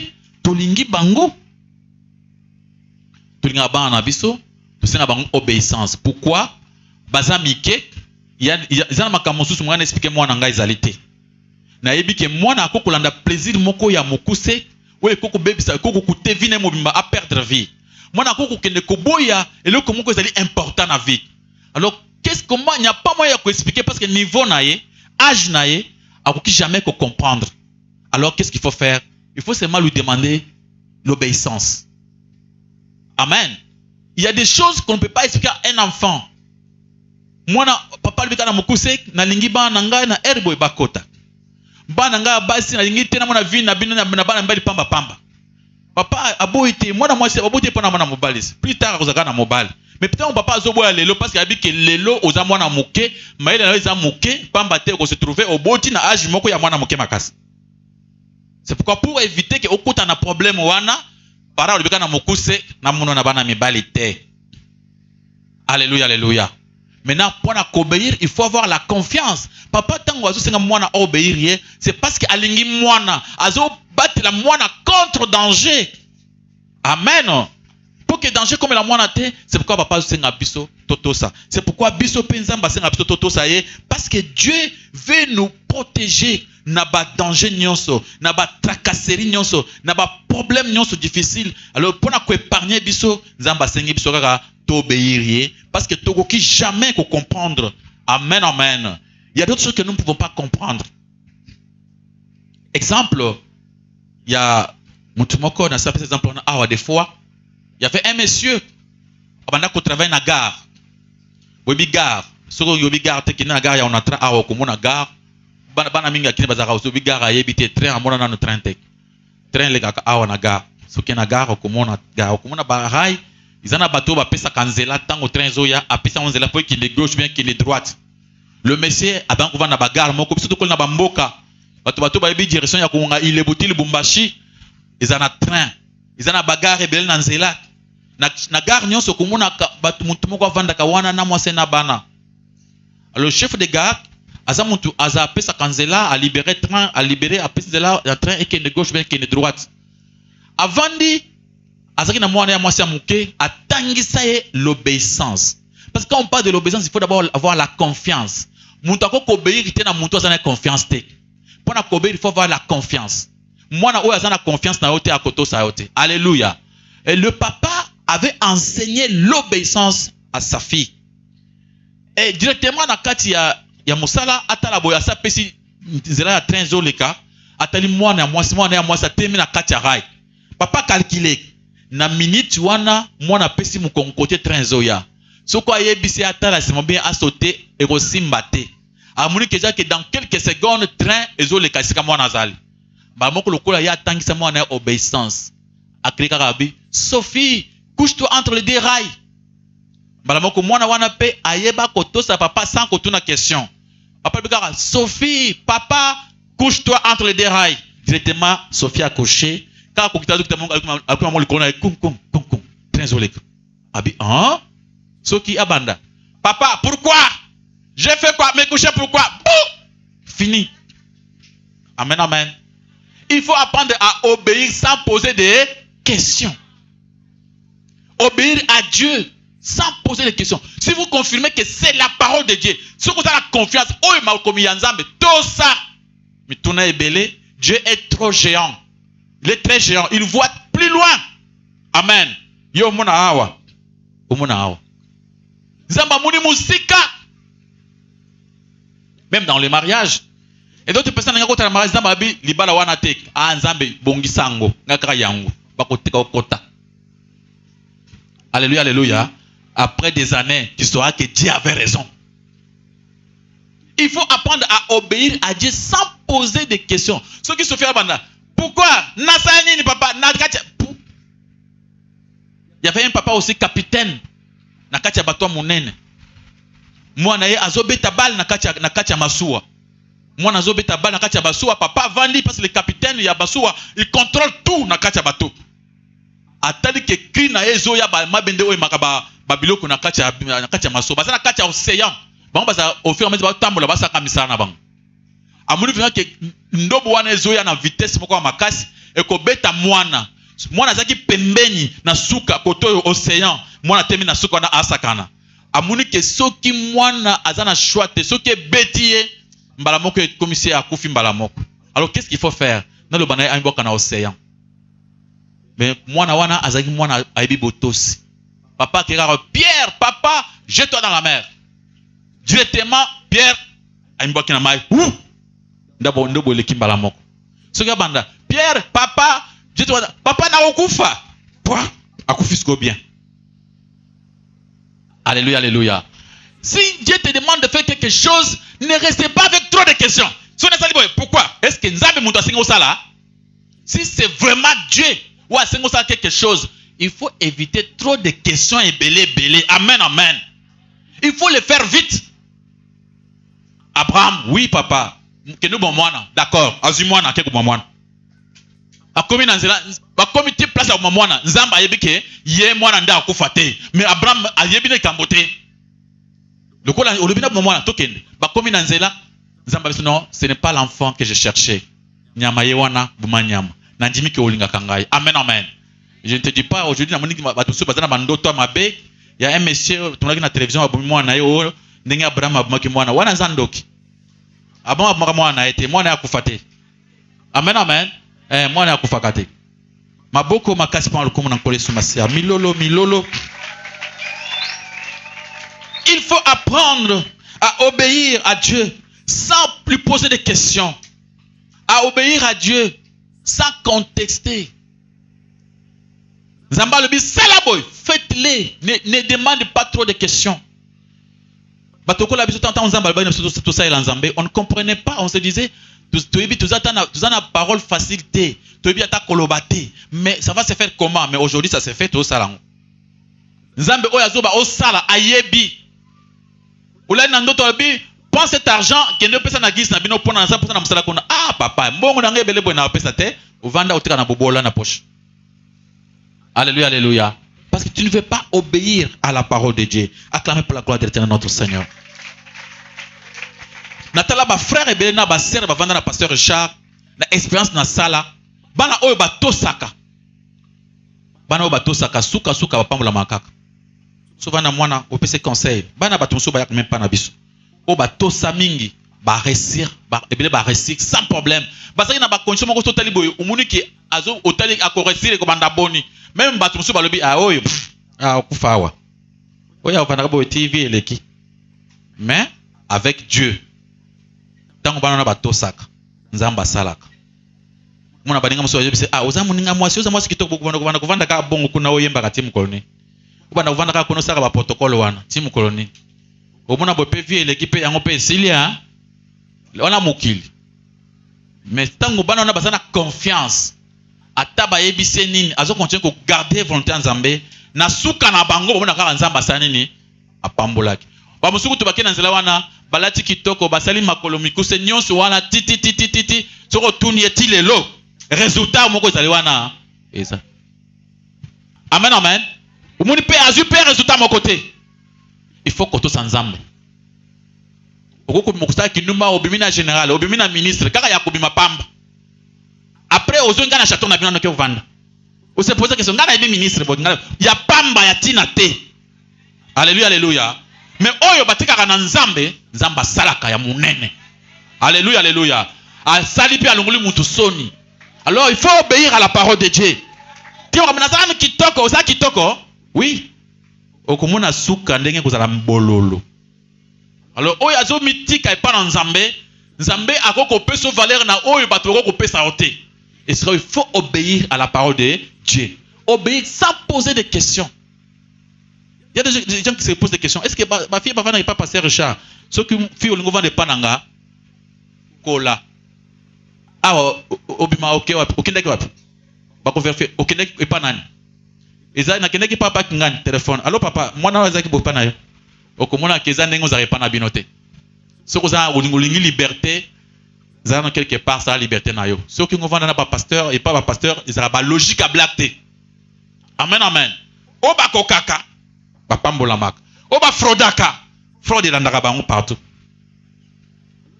[SPEAKER 5] tolingi bango. tolinga ba na biso tosenga bango obéissance. Pourquoi? Baza mike ya na makambo susu mwana expliquer mwana ngai ezali te. Na yebi ke mwana akokolanda plaisir moko ya mokuse oyo koko bebisa koko kutevine mobimba a perdre vie. Mwana koko kende koboya eloko moko ezali important na vie. Alors comment il n'y a pas moyen de expliquer parce que niveau naie, âge naie, akoki jamais ko comprendre. Alors qu'est-ce qu'il faut faire? Il faut seulement lui demander l'obéissance. Amen. Il y a des choses qu'on ne peut pas expliquer à un enfant. Moi, papa lui kana mokuse na lingi ba na ngai na erbo bakota. Ba na ngai basi na lingi tena mona vie na bino na ba na mbali pamba pamba. Papa aboite mwana mwasi aboite pona mwana mobali. Plus tard kozaka na mobali. Mais peut-être mon papa azoboya lelo parce qu'il a dit que lelo oza mwana moke, maile na eza moke, pamba te ko se trouver au boti na âge moko ya mwana moke makasi. C'est pourquoi pour éviter que okuta na problème wana, para olibeka na mokuse na muno na bana mibali te. Alléluia, alléluia. Maintenant, pour obéir, il faut avoir la confiance. Papa tango azo senga mwana obéir, c'est parce que alingi mwana azo battre la mwana contre danger. Amen. Pour que danger comme la mwana te, c'est pourquoi papa azo senga biso totosa. C'est pourquoi biso penzamba senga biso totosa parce que Dieu veut nous protéger na ba danger nyonso, na ba tracasserie nyonso, na ba problème nyonso difficile. Alors pour na ko épargner biso, nzamba sengi biso kaka t'obéir parce que tokoki jamais ko comprendre. Amen, amen. Il y a d'autres choses que nous ne pouvons pas comprendre. Exemple, il y a mutumoko na ça par exemple des fois, il y avait un monsieur abanda ko travailler na gare. Bobi gare, soko yobi gare te kina gare ya on entra awa ko mona gare. Bana minga kine bazaka obi gare ayebite train amona na no train tek. Train le kaka awa na gare. Soki na gare ko mona ba rail. Izana bateau ba pesa kanzela tango train zoya apesa onzela po ki de gauche bien ki de droite. Le monsieur abango va na bagarre moko biso to na bamboka. Bato ba yebi direction ya konga ile buti Lubumbashi. Izana train. Izana bagarre bel na nzela. Na gare nyonso komona bato muntu moko avanda ka wana na mwase na bana. Alors le chef de gare azamuntu aza pesa kanzela a libérer train, a libérer apesa la train et qui de gauche bien qui de droite. Avandi azaki na mwana ya mwasi ya muke atangisa l'obéissance. Parce que quand on parle de l'obéissance, il faut d'abord avoir la confiance. Muntu akoko obéir te na muntu azana confiance te. Pour na obéir, il faut avoir la confiance. Mwana oyo azana confiance na yote akoto sa yote. Alléluia. Et le papa avait enseigné l'obéissance à sa fille. Et directement na kati ya musala atala boya sa pesi nzela ya train zoleka atali mwana ya mwasi atemi na kati ya rail. Papa calculé na minute wana mwana pesi mukonkote train zoya. Soko ayebisi atala sima bien a sauter et kosimba te. Amuni keja que dans quelques secondes train ezoleka sika mwana azali. Ba moko lokola ya tangisa mwana ya obéissance. Akrika kabi Sophie, couche-toi entre les deux rails. Ba moko mwana wana pe ayeba kotosa papa sans kotuna question. Papa bikara Sophie, papa, couche-toi entre les deux rails. Directement Sophie a couché. Quand kokita dokita mongo akuma mo likona kum train zoleka. Abi hein? Soki abanda. Papa, pourquoi? J'ai fait quoi? Me coucher pourquoi? Fini. Amen, amen. Il faut apprendre à obéir sans poser des questions. Obéir à Dieu sans poser des questions. Si vous confirmez que c'est la parole de Dieu, si vous avez la confiance, oh malkomi yanzambe, tout ça, mais tout n'est belé, Dieu est trop géant. Il est très géant. Il voit plus loin. Amen. Yo mona awa. Omona awa. Zamba muni musika. Même dans les mariages. Et d'autres personnes n'ont pas de mariage. Zamba bi libala wana tek. Ah nzambe bongi sango. Ngakara yango. Bakoteka okota. Alléluia, alléluia. Après des années, tu sauras que Dieu avait raison. Il faut apprendre à obéir à Dieu sans poser des questions. Ceux qui se font abandonner. Pourquoi? Nasani ni papa. Il y avait un papa aussi capitaine. Nakatia batwa munene. Mwana ye azobeta bal nakatia masuwa. Mwana azobeta bal nakatia basuwa. Papa vandi parce que le capitaine ya basuwa, il contrôle tout nakatia bato. Atali ke kri na ezo ya ba mabende oyo makaba babiloko nakatia masuwa. Basa nakatia océan. Bango basa au fur et à mesure batambola basa kamisana na bango. Amuni vina ke ndobo wana ezo ya na vitesse moko makasi ekobeta mwana. mwana azaki pembeni na suka koto océan mwana temi na suka na asakana amuni ke soki mwana azana choix te soki ebeti ye mbala moko ekomisi akufi mbala moko. Alors qu'est-ce qu'il faut faire? Na lo bana ayimboka na océan. Mais mwana wana azaki mwana ayebi botosi. Papa kera Pierre, papa, jette-toi dans la mer. Directement Pierre ayimboka na mai. Ndabo eleki mbala moko. Soki banda Pierre, papa, jette-toi. Papa na okufa. Pwa, akufi siko bien. Alléluia, alléluia. Si Dieu te demande de faire quelque chose, ne restez pas avec trop de questions. Pourquoi? Est-ce que Nzambe muto asenga osala? Si c'est vraiment Dieu ou asenga osala quelque chose, il faut éviter trop de questions et belé. Amen, amen. Il faut le faire vite. Abraham, oui papa. Que nous bon moana. D'accord. Azu moana ke ko moana. Akomi na nzela, bakomi ti place ya moana. Nzamba ayebi ke ye moana nda akufa te. Mais Abraham ayebi ne kambote. Le coup là, au lieu de moana tokende. Bakomi na nzela. Nzamba biso non, ce n'est pas l'enfant que je cherchais. Nyama yewana buma nyama. Nandimi ke olinga kangai. Amen, amen. Je ne te dis pas aujourd'hui na moniki batusu bazana bandoto mabe. Il y a un monsieur tonaki na télévision abumi mwana yo ndenge Abraham abumaki mwana wana zandoki. Abama abumaka mwana ete mwana yakufa te. Amen, amen. Mwana yakufa te. Maboko makasi pa lokomo na nkole sumasia. Milolo. Il faut apprendre à obéir à Dieu sans lui poser de questions. À obéir à Dieu sans contexter. Zamba le dit, faites-les. Ne demande pas trop de questions. On ne comprenait pas. On se disait, tu as une parole facilité. Mais ça va se faire comment? Mais aujourd'hui, ça se fait tout ça. Nzambe oyazoba osala ayebi. Oula nandoto abi prends cet argent que ne pesa na gis na bino pona na 100% na musala kona. Ah papa, mbongo na ngebele bo na pesa te, ovanda otika na bobola na poche. Alléluia, alléluia. Parce que tu ne veux pas obéir à la parole de Dieu. Acclamez pour la gloire de l'Éternel notre Seigneur. Natala ba frère ebele na ba sœur ba vanda na pasteur Richard na expérience na sala. Bana oyo ba tosaka. Bana oyo ba tosaka suka ba pambola makaka. Souvent na mwana opese conseil. Bana ba tumso ba yak même pas na biso. O ba tosa mingi ba réussir sans problème. Parce que na ba condition moko totali boyo omuni ki azo otali akoresir ko banda boni. Même ba tumso ba lobi a oyo okufa wa. Oya okana boyo TV eleki. Mais avec Dieu. Tango bana na ba tosaka. Nzamba salaka. Muna baninga muso yebise oza muninga mwasi kitoko bana kuvanda ka bongo kuna oyemba ka timu koloni. Ubana kuvanda ka kono saka ba protocole wana timu koloni. Omona bope vie l'équipe yango pe silia. On a mokili. Mais tango bana na basana confiance. Ataba yebise nini azo continue ko garder volonté nzambe na suka na bango bomona ka nzamba sanini apambolaki. Ba musuku to bakena nzela wana balati kitoko basali makolo mikuse nyonso wana titi soko tuni eti lelo résultat moko ezali wana eza. Amen, amen. Omoni pe azu pe résultat mon côté. Il faut que tout s'ensemble. Oko mokusa kinuma obimina général, obimina ministre, kaka ya kobima pamba. Après ozonga na chateau na bino ke vanda. On se pose question ngana ebi ministre bo ngana ya pamba ya tina te. Alléluia, alléluia. Mais oyo batika na nzambe, nzamba salaka ya munene. Alléluia, alléluia. A sali pe alongoli mutu soni. Alors il faut obéir à la parole de Dieu. Tio kama nazana kitoko, osa kitoko? Oui. Okomona suka ndenge kozala mbololo. Alors oyo azo mitika epa na nzambe, nzambe akoko peso valeur na oyo bato ko pesa ote. Et il faut obéir à la parole de Dieu. Obéir sans poser de questions. Il y a des gens qui se posent des questions. Est-ce que ma fille va pas passer Richard? Ce qui fille au niveau de pananga kola. Obima ok okendeki wapi? Ba ko faire okendeki epa nani? Eza na kendeki papa kingani téléphone. Allô papa, mwana wazaki bopa na yo. Okomona keza ndengo za repa na binote. Soko za olingi liberté, za na quelque part ça liberté na yo. Soko ngo vanda na ba pasteur et pas ba pasteur, ezala ba logique à blague. Amen, amen. Oba kokaka, ba pambola mak. Oba fraudaka, fraude landaka bango partout.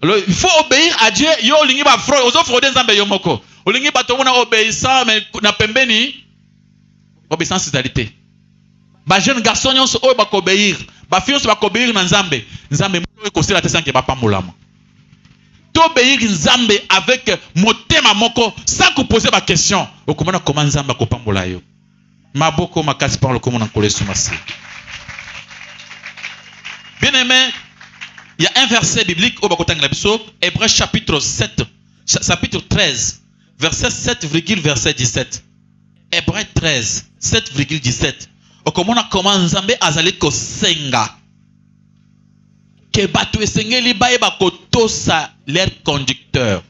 [SPEAKER 5] Alors il faut obéir à Dieu. Yo olingi ba fraude, ozo fraude nzambe yo moko. Olingi ba tomona obéissant mais na pembeni Obéissance égalité. Ba jeune garçon nyonso oyo ba obéir, ba fille nyonso ba obéir na Nzambe. Nzambe mo ko sela te sans que ba pambolama. T'obéir Nzambe avec motema moko sans que poser ba question. Okomona comment Nzambe ko pambola yo. Maboko makasi par le comment on coller sur masi. Bien aimé, il y a un verset biblique au Bakotang Biso, Hébreux chapitre 7, chapitre 13, verset 7, verset 17. Hébreux 13, 7,17. Okomona comment Nzambe azali ko senga. Que batu esengeli baye bakotosa leur conducteur.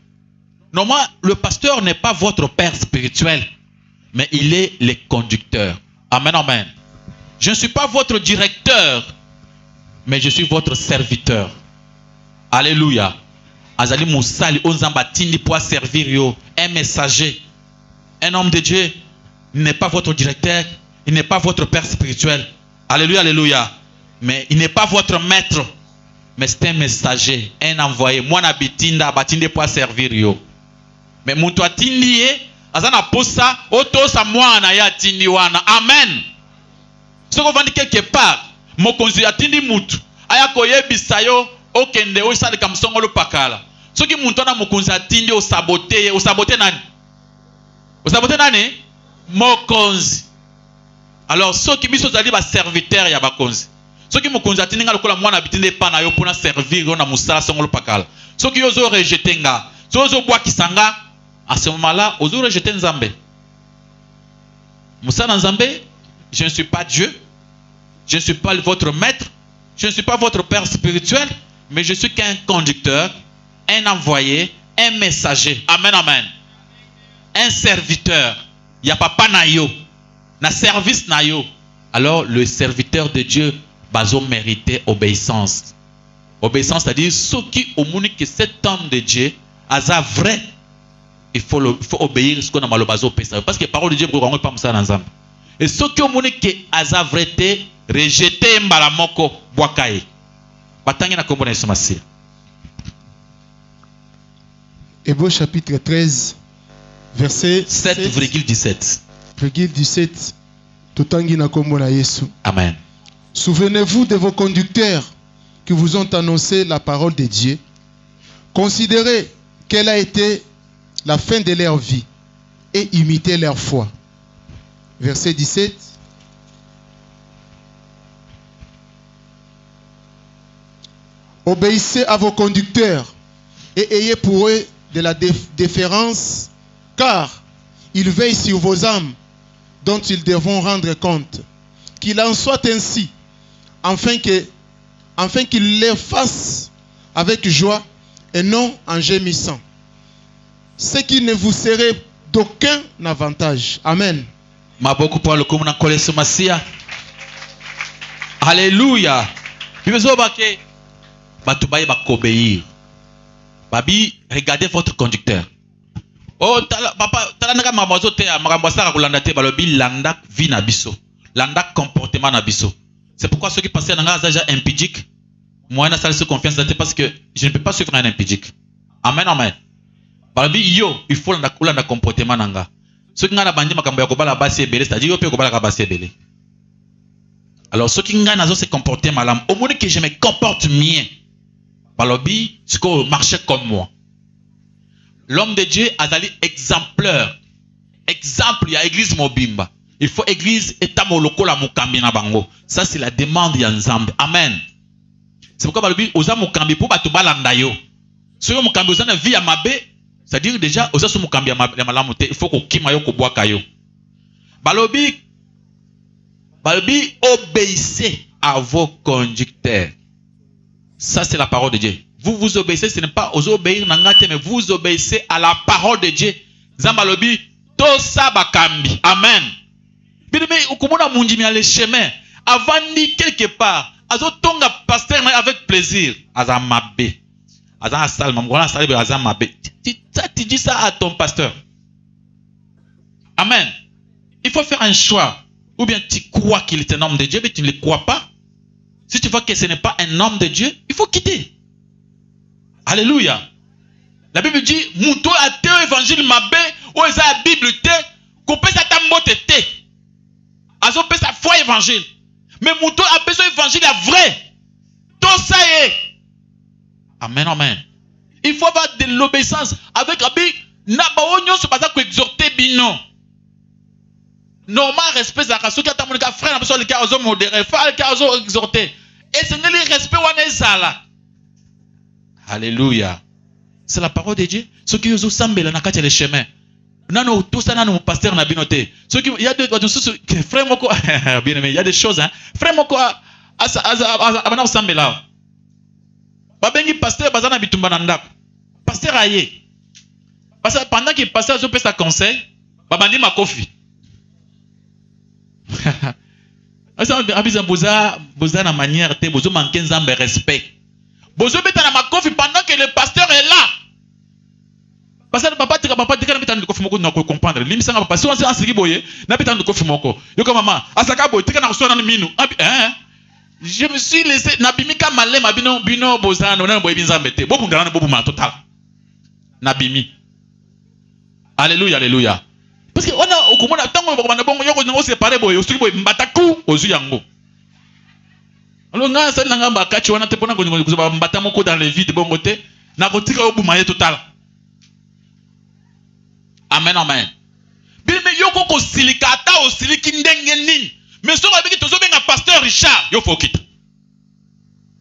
[SPEAKER 5] Normalement, le pasteur n'est pas votre père spirituel, mais il est le conducteur. Amen, amen. Je ne suis pas votre directeur, mais je suis votre serviteur. Alléluia. Azali Moussali, Onzamba Tindi pour servir yo, un messager. Un homme de Dieu n'est pas votre directeur, il n'est pas votre père spirituel. Alléluia, alléluia. Mais il n'est pas votre maître, mais c'est un messager, un envoyé. Moi, nabitinda, batinde pour servir yo. Mais mon toi tindi, azana posa, oto sa moi na ya tindi wana. Amen. Ce qu'on va dire quelque part, mon konzi atindi mutu, aya koyebisa yo, okende o sali kamsongo lo pakala. Ce qui muntona mon konzi atindi o sabote nani? O sabote nani? Mokonzi. Alors ceux qui biso zali ba serviteur ya bakonzi. Ceux qui mokonzi atindi nga lokola mwana bitinde pa na yo pona servir yo na musala songo lo pakala. Ceux qui ozo rejeter nga, ceux ozo bwa kisanga, à ce moment-là, ozo rejeter Nzambe. Musala Nzambe, je ne suis pas Dieu. Je ne suis pas votre maître. Je ne suis pas votre père spirituel, mais je suis qu'un conducteur, un envoyé, un messager. Amen, amen. Un serviteur. Il n'y a pas nayo. Na service nayo. Alors, le serviteur de Dieu, bazo mériter obéissance. Obéissance, c'est-à-dire, ceux qui ont moni que cet homme de Dieu, asa vrai, il faut obéir ce qu'on a mal bazo pesa. Parce que la parole de Dieu, on ne pas ça dans et ceux qui ont moni que asa vrai, rejeter mbalamoko boakaye. Batangi na kombo na Yesu.
[SPEAKER 6] Hébreux chapitre 13, verset
[SPEAKER 5] 7,17.
[SPEAKER 6] 17. Totangi na kombo na Yesu.
[SPEAKER 5] Amen.
[SPEAKER 6] Souvenez-vous de vos conducteurs qui vous ont annoncé la parole de Dieu. Considérez quelle a été la fin de leur vie et imitez leur foi. Verset 17. Obéissez à vos conducteurs et ayez pour eux de la déférence, car ils veillent sur vos âmes dont ils devront rendre compte. Qu'il en soit ainsi, afin qu'ils les fassent avec joie et non en gémissant. Ce qui ne vous serait d'aucun avantage. Amen.
[SPEAKER 5] Alléluia. Babi, regardez votre conducteur. Oh, papa, talanaka mabazo te makambasa kulanda te balobi landa vie na biso, landa comportement na biso. C'est pourquoi ceux qui pensent à un déjà impudique, moi na salle confiance parce que je ne peux pas suivre un impudique. Amen, amen. Balobi yo, il faut landa comportement nanga. Ceux qui ngana bandi makambo ya kobala basi ebele, c'est-à-dire yo pe kobala ka basi ebele. Alors ceux qui ngana zo se comporter malam, au moins que je me comporte bien. Balobi, c'est qu'on marchait comme moi. L'homme de Dieu a d'aller exemplaire. Exemple, il y a église mobimba. Il faut église etamoloko la mukambi na bango. Ça, c'est la demande ya Nzambe. Amen. C'est pourquoi balobi, oza mukambi pour batu balanda yo. Si yo mukambi oza na vie ya mabe, c'est-à-dire déjà, oza su mukambi ya malamu te, il faut ko kima yo ko boaka yo. Balobi, obéissez à vos conducteurs. Ça, c'est la parole de Dieu. Vous vous obéissez, ce n'est pas aux obéir nangate, mais vous obéissez à la parole de Dieu. Zambalobi, tosa bakambi. Amen. Bien aimé, ukumona munjimi a le chemin. Avant ni quelque part, azo tonga pasteur avec plaisir. Azamabe. Azan salma, mwana salbe azamabe. Tu dis ça à ton pasteur. Amen. Il faut faire un choix. Ou bien tu crois qu'il est un homme de Dieu, mais tu ne le crois pas. Si tu vois que ce n'est pas un homme de Dieu, il faut quitter. Alléluia. La Bible dit, Mouto a te évangile mabé, ou eza la Bible te, coupé sa tambote te. évangile. Mais Mouto a besoin d'évangile vrai. Tout ça est. Amen, amen. Il faut avoir de l'obéissance. Avec Rabbi, Nabaonyo se passe à exhorter bino. Normal respect à ceux qui attendent mon frère, n'a pas le cas aux modérés, faire le cas aux exhorter. Et c'est le respect ou là. Alléluia. C'est la parole de Dieu. Ceux qui ont semblé na kati le chemin. Nano tout ça nano pasteur na binoté. Ceux qui il y a des frère moko bien aimé, il y a des choses hein. Frère moko abana semblé là. Babengi pasteur bazana bitumba na ndako. Pasteur aye. Parce que pendant qu'il pasteur zo pesa conseil, babandi makofi. Asa abiza boza na manière te bozo manquer nzambe respect. Bozo beta na makofi pendant que le pasteur est là. Parce que papa tika na beta ndiko fumoko na ko comprendre. Limisanga papa si on se ansiki boye na beta ndiko fumoko. Yoko maman, asaka boye tika na sona na minu. Je me suis laissé nabimika malé mabino bino bozano na boye binzambe te. Bobu ngana bobu ma total. Nabimi. Alléluia, alléluia. Parce que on a au komona tango ko bana bongo yoko ngo séparer boye osuki boye mbataku ozu yango. Alors nga ça nanga mbakachi wana te pona ko ngo mbata moko dans le vide bongo te na ko tika obuma ye total. Amen, amen. Bien mais yoko ko silika ata o siliki ndenge nini. Mais so ba biki tozo benga pasteur Richard yo fokita.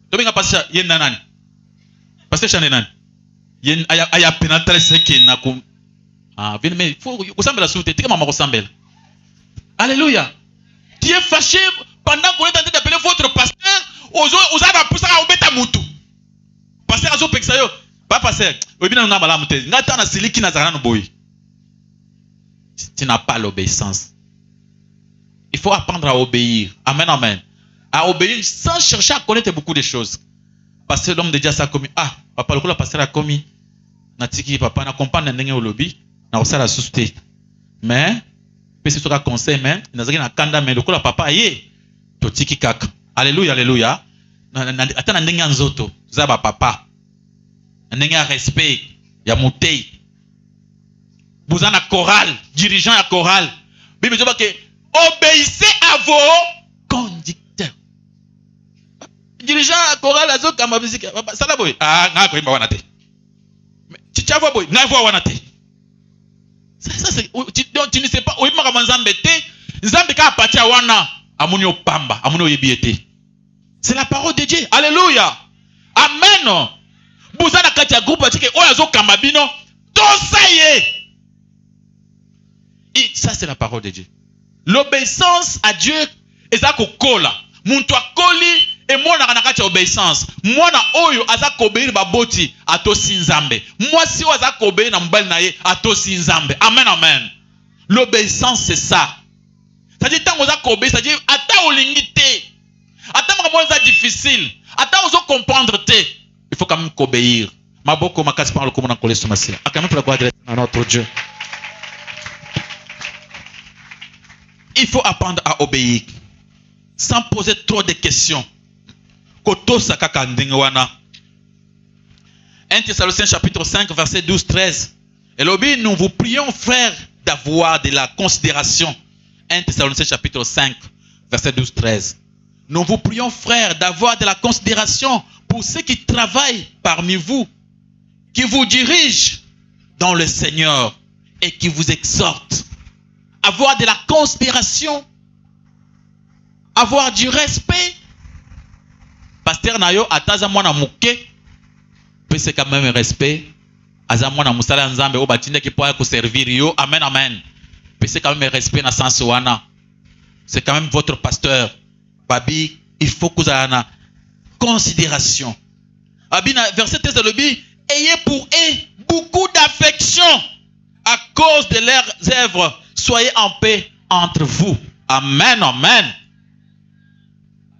[SPEAKER 5] To benga pasteur yen nani? Pasteur Chane nani? Yen aya pénétrer ce qui na ko. Ah, bien mais il faut ressemble la souté, tika maman ressemble. Alléluia. Tu es fâché pendant qu'on est en train d'appeler votre pasteur, aux a poussé à obéta mutu. Pasteur azo pexayo, pas pasteur. Obina nga bala mute. Ngata na siliki na zana no boy. Tu n'as pas l'obéissance. Il faut apprendre à obéir. Amen, amen. À obéir sans chercher à connaître beaucoup de choses. Parce que l'homme de Dieu a commis. Ah, papa, le coup, la pasteur a commis. Natiki, papa, na comprendre n'engé au lobby. Na osa la société. Mais, parce que ce conseil, mais, nazaki na kanda, mais le coup, la papa, yé. Totiki kaka. Alléluia, alléluia. Attends, n'engé en zoto. Zaba papa. N'engé respect. Ya moutei. Vous en avez chorale, dirigeant à chorale. Bible dit que obéissez à vos conducteurs. Dirigeant à chorale, à zok kama musique. Ça la boy. Ah, na ko imba wanate. Chichavo boy, na vo wanate. Ça c'est tu ne sais pas o imba kama nzambe te. Nzambe ka apatia wana amuni opamba, amuni oyebiete. C'est la parole de Dieu. Alléluia. Amen. Vous en avez kati ya groupe atike oya zo kama bino. Tout ça y est. Et ça, c'est la parole de Dieu. L'obéissance à Dieu est ça qu'on colle. Mon toi coli et moi na kanakati obéissance. Moi na oyo aza obéir ba boti ato sinzambe. Moi si aza obéir na mbali na ye ato sinzambe. Amen, amen. L'obéissance c'est ça. Ça dit tant oza obéir, ça dit ata olingi te. Ata mako za difficile. Ata ozo comprendre te. Il faut quand même obéir. Maboko makasi par le comment on coller sur ma sila. Akamé pour la gloire de notre Dieu. Il faut apprendre à obéir sans poser trop de questions. 1 Thessaloniciens chapitre 5 verset 12-13. Et l'obéir, nous vous prions frères d'avoir de la considération. 1 Thessaloniciens chapitre 5 verset 12-13. Nous vous prions frères d'avoir de la considération pour ceux qui travaillent parmi vous, qui vous dirigent dans le Seigneur et qui vous exhortent. Avoir de la considération, avoir du respect. Pasteur Nayo, ataza mwana muke, c'est quand même respect. Aza mwana musala nzambe o batinda ki poya ko servir yo. Amen, amen. C'est quand même respect na sens wana. C'est quand même votre pasteur. Babi, il faut que vous ayez une considération. Abina verset 13 de l'Obi, ayez pour eux beaucoup d'affection à cause de leurs œuvres. Soyez en paix entre vous. Amen, amen.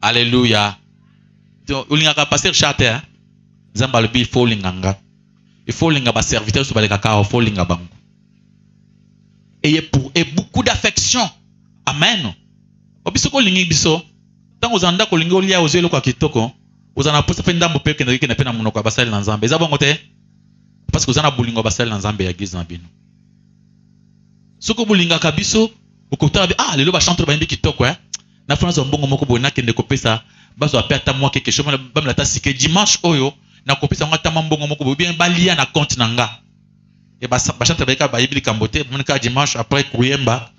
[SPEAKER 5] Alléluia. Ulingaka pasteur chate, Zamba le il faut linganga. Il faut lingaba serviteur sur les cacao, il faut lingabango. Ayez pour eux beaucoup d'affection. Amen. Obisoko lingi biso. Tant aux anda ko lingi olia ozelo kwa kitoko. Vous en avez posé ndambo pe kende ki na pena munoko basali na Nzambe. Eza bongo te? Parce que vous en avez bolingo basali na Nzambe ya église na bino. Soko bolinga kabiso, okotaba ah lelo ba chanteur ba yimbi kitoko na fona zo mbongo moko boye na kende kopesa bazo apia ta moi quelque chose bam la ta sike dimanche oyo na kopesa ngata mbongo moko boye bien balia na compte nanga et ba chante beka ba yibili kambote monika dimanche après kuyemba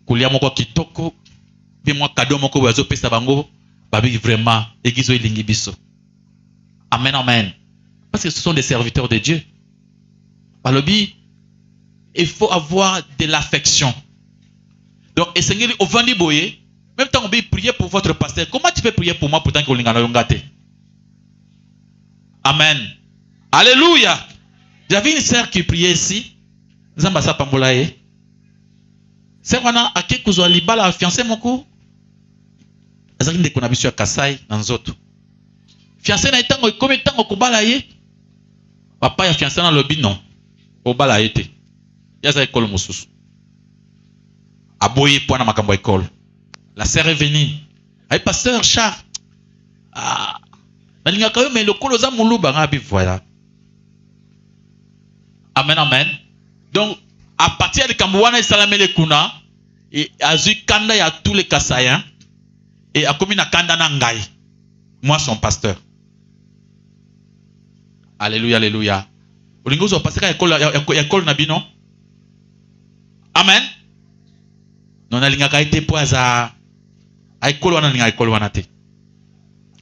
[SPEAKER 5] kulia moko kitoko bien moi cadeau moko boye zo pesa bango babi vraiment egizo elingi biso. Amen, amen. Parce que ce sont des serviteurs de Dieu. Balobi, il faut avoir de l'affection. Donc, et Seigneur, au vent boye, même temps on peut prier pour votre pasteur. Comment tu peux prier pour moi pourtant que vous l'avez. Amen. Alléluia. J'avais une sœur qui priait ici. Zambasa Pambolaye. C'est wana ake kuzwa libala fiancé moko. Azaki ndeko na biso ya Kasai na nzoto. Fiancé na itango comme itango kobala ye. Papa ya fiancé na lobi non. Kobala ye te. Yaza école mosusu. Aboye pour na makambo école. La sœur est venue. Ay pasteur Charles. Ah. Nalinga kayo mais le koloza muluba ngabi voilà. Amen, amen. Donc à partir de Kambouana et Salamele Kuna, et Azu Kanda y a tous les Kassaïens, et a commis na Kanda Nangai. Moi, son pasteur. Alléluia, alléluia. Olingo zo passer à l'école Nabino. Amen. Non, alinga kaite poaza. A école wana ninga école wana te.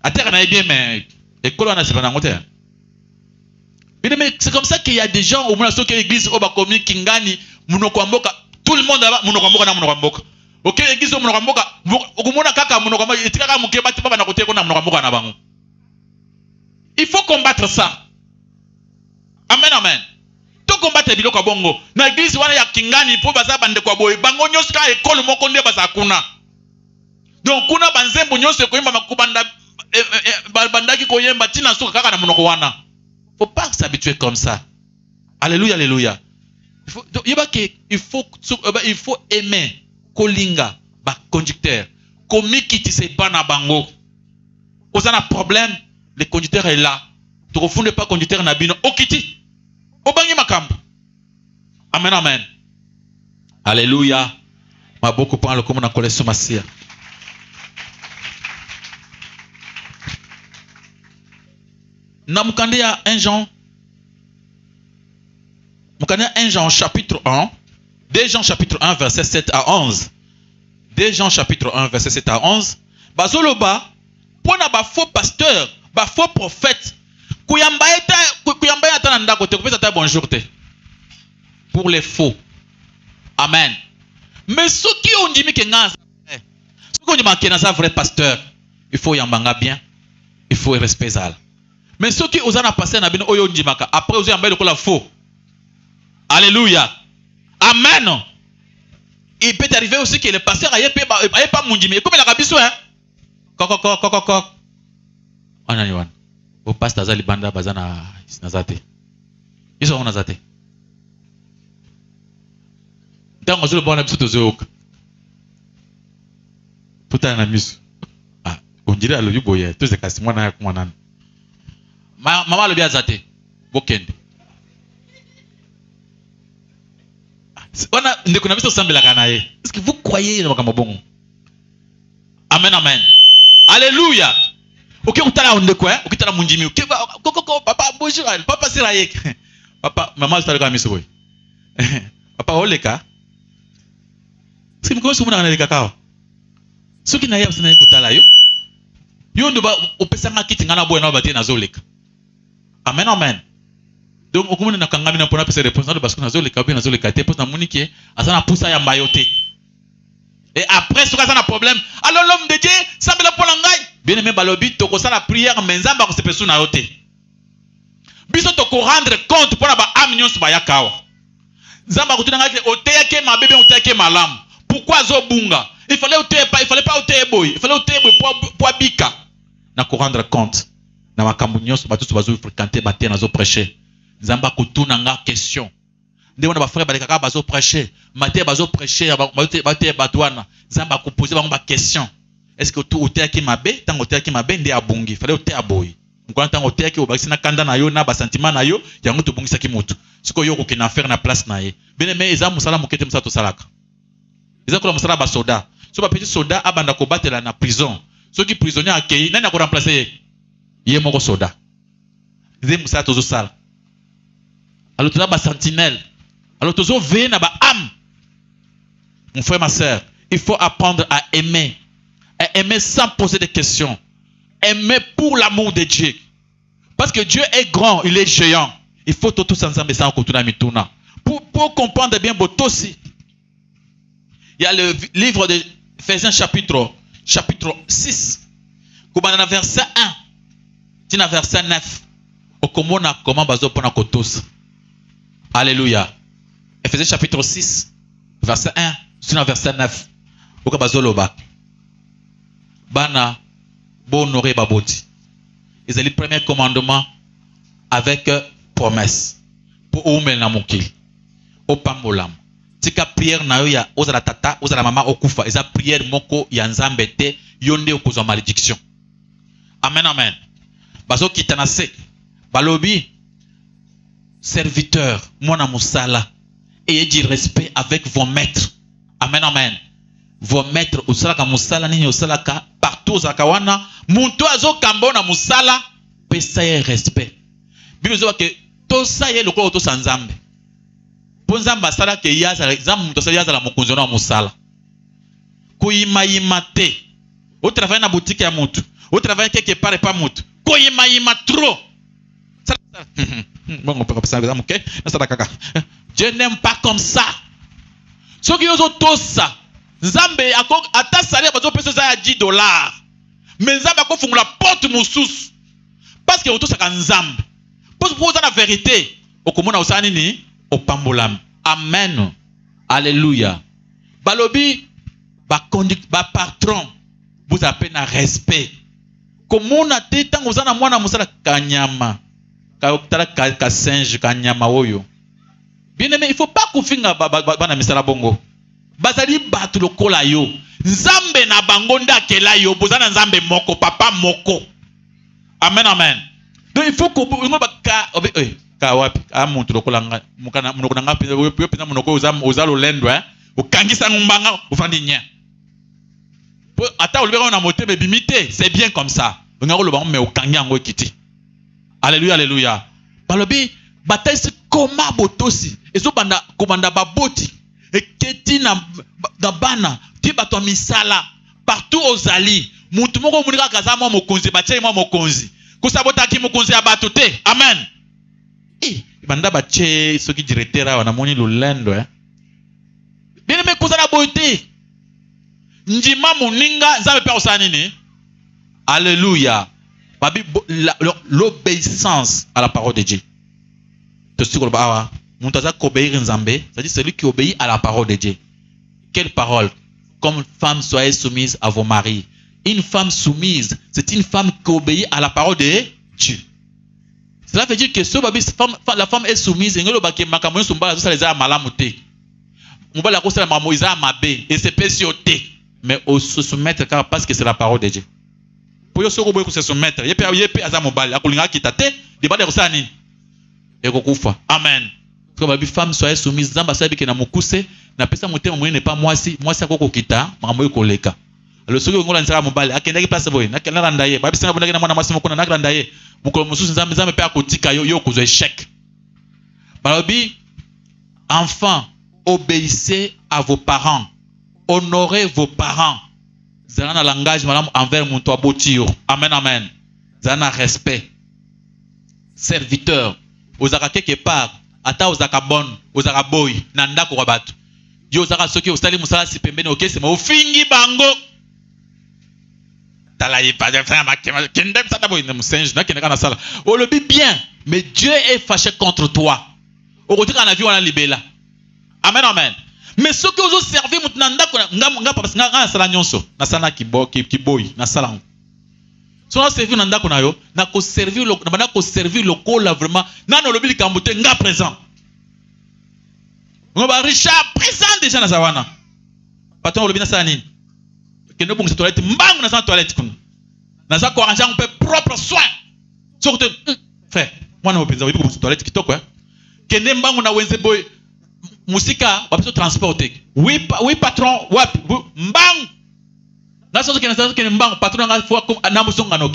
[SPEAKER 5] A terre na bien, mais école wana c'est pas nangote. Mais c'est comme ça qu'il y a des gens au moins sur l'église au bakomi kingani munokwamboka tout le monde là munokwamboka na munokwamboka. OK l'église au munokwamboka okumona kaka munokwamboka etikaka mukeba te papa na côté ko na munokwamboka na bango. Il faut combattre ça. Amen, amen. To combattre biloko bongo. Na église wana ya kingani po baza bande kwa boye bango nyoso ka école moko nde baza kuna. Donc kuna banzembo nyoso ko yemba makubanda bandaki ko yemba tina suka kaka na munoko wana. Il ne faut pas s'habituer comme ça. Alléluia, alléluia. Il faut aimer Kolinga, ba conducteur. Komikiti se bana bango. Quand on a un problème, le conducteur est là. Tu ne refondes pas conducteur nabino. Okiti. Obangi makambo. Amen, amen. Alléluia. Ma beaucoup parle comme on a collé sur ma sire. Namukande ya 1 Jean. Mukande 1 Jean chapitre 1. 2 Jean chapitre 1 verset 7 à 11. 2 Jean chapitre 1 verset 7 à 11. Bazoloba pona ba faux pasteur, ba faux prophète. Kuyamba eta na ndako te kopesa ta bonjour te. Pour les faux. Amen. Mais ceux qui ont dit que nga ceux qui ont dit que na vrai pasteur, il faut yambanga bien. Il faut respecter ça. Mais ceux qui osent en passer na bino oyo ndimaka après osent yamba le faux. Alléluia. Amen. Il peut arriver aussi que le pasteur aille pas mundimi. Comme la kabiso hein. Kok. Anani wan. Au pasteur zali banda bazana nazate. Ils sont nazate. Dans le bon habitude de Zéok. Putain na misu. Ah, on dirait à l'oyu boye. Tous ces cas moi na kuma nan. Maman le bien zate. Bokende. On a ndeko na biso sambela kana ye. Est-ce que vous croyez na makambo bongo? Amen, amen. Alléluia. OK, utala ondeko hein? Ukitala munjimi. OK, koko papa bonjour. Papa siraye. Papa maman utala kwa miso boy. Papa oleka. Si mko sumu na leka kawa. Soki na yeba sina kutala yo. Yo ndo ba opesa makiti ngana boy na batie na zoleka. Amen, amen. Donc, au moment où on a pona pesa réponse parce que nazo le kabé nazo le kate pose na munike asana poussa ya mayote. Et après ce cas ça a problème. Alors l'homme de Dieu sambela pona ngai. Bien aimé balobi toko sala prière mais nzamba ko se pesu na yote. Biso toko rendre compte pona ba amnion su ba yakawa. Nzamba ko tuna ngai oteyake ma bébé oteyake malam. Pourquoi zo bunga? Il fallait pas oteye boy. Il fallait oteye boy pour bika. Na ko rendre compte. Na makambo nyonso batusu bazo fréquenter baté nazo prêcher. Zamba kutuna nga question. Nde wana ba frère baleka bazo prêcher, maté bazo prêcher, baté batwana. Zamba ko poser bango ba question. Est-ce que tout oté ki mabe, tango oté ki mabe nde abungi, fallait oté aboyi. Ngwana tango oté ki obakisi na kanda na yo na ba sentiment na yo, yango to bungisa ki mutu. Siko yo ko kina faire na place na ye. Bien aimé eza musala mokete musa to salaka. Eza ko musala ba soda. so ba petit soldat abanda ko batela na prison ceux qui prisonnier accueilli nani ko remplacer yé moko soldat nzé musala tozo sala alors tu as ba sentinelle alors tozo veiller na ba âme. Mon frère, ma soeur, il faut apprendre à aimer sans poser des questions, aimer pour l'amour de Dieu, parce que Dieu est grand, il est géant. Il faut tout ensemble ça pour comprendre bien Botosi. Il y a le livre de Ephésiens chapitre 6, comme verset 1, tina verset 9. Comment bazo pona kotos. Alléluia. Ephésiens chapitre 6, verset 1, tina verset 9. Oka bazo loba. Bana bo honorer baboti. Ils ont le premier commandement avec promesse. Pour oumel na mokili. Opambolam. Tika prière na yo ya ozala tata, ozala mama okufa. Eza prière moko ya nzambe te yonde okozwa malédiction. Amen, amen. Bazo kitanase. Balobi serviteur, mona musala. Ayez du respect avec vos maîtres. Amen, amen. Vos maîtres usalaka musala nini usalaka partout zakawana muntu azo kambona musala pesa ye respect. Bizo ke to sa ye lokolo to sanzambe. Ponzamba sala ke yaza exam to sa yaza la mokonzi na musala. Koyima yimate. Au travail na boutique ya mutu. Au travail quelque part et pas mutu. Koyima yima trop. Bon on peut passer exam OK. Ça kaka. Je n'aime pas comme ça. Ce qui ozo to sa Nzambe ata salaire bazo pesa za $10. Mais Nzambe ko fungula porte mususu. Parce que oto saka Nzambe. Parce que vous la vérité, okomona osani ni opambolam. Amen. Alléluia. Balobi ba patron vous appelle na respect. Komona te tango zana mwana musala kanyama. Ka singe kanyama oyo. Bien aimé, il faut pas kufinga bana misala bongo. Bazali batu lokola yo. Nzambe na bangonda kela yo. Bozana nzambe moko. Papa moko. Amen, amen. Donc il faut que ka wapi amuntu lokola nga mukana munoko nga pina munoko uzalo lendo ukangisa ngumbanga ufandi nya. Ata olibeka na mote bimite, c'est bien comme ça. Ngako loba me ukangya ngo kiti. Alléluia, alléluia. Balobi bataisi koma botosi. Ezo banda komanda baboti. Et keti na bana ti bato misala partout aux ali mutu moko munika kazama mokonzi bache mo mokonzi kusabota ki mokonzi ya bato te. Amen. Banda bache soki directeur wana moni lolendo bien me kozala boite njima muninga nzabe pe osani ni. Alléluia. Babi l'obéissance à la parole de Dieu. Te siko ba c'est-à-dire celui qui obéit à la parole de Dieu. Quelle parole? Comme femme, soyez soumise à vos maris. Une femme soumise, c'est une femme qui obéit à la parole de Dieu. Cela veut dire que la femme est soumise. Et c'est pécioté. Mais on se soumettre parce que c'est la parole de Dieu. Pour se soumettre, amen. Comme femme soyez soumise, zamba sabi ke na mukuse na pesa motema moye n'est pas mwasi akoko kita mamoyo koleka. Alors soki ngola nzara mobali akenda ki place boy na kenda randaye babi sanga bonaki na mwana mwasi moko na randaye mukolo mususu nzambe pe akotika yo kozwa échec. Babi enfants, obéissez à vos parents, honorez vos parents. Zana langage madame envers mon toi botio. Amen, amen. Zana respect. Serviteur, ozaka quelque part ata ozaka bon ozaka boy na ndako kwa bato yo ozaka soki osali musala si pembeni okese ma ofingi bango tala yi pas de faire ma kende ça boy na musenje na kende kana sala o le bien mais Dieu est fâché contre toi okotika na vie wana libela. Amen, amen. Mais soki ozo servir mutu na ndako nga parce que nga sala nyonso na sala ki boy na sala si on a servi dans ko na yo na ko servir le kola vraiment na no lobi likambote nga présent on va Richard présent déjà na sawana patron lobi na sa nini kendo bongo toilette mbangu na sa toilette kun na sa ko arranger un peu propre soin surtout frère moi na opinza bibi ko toilette kitoko kende mbangu na wenze boy musika ba transporter oui patron wapi mbangu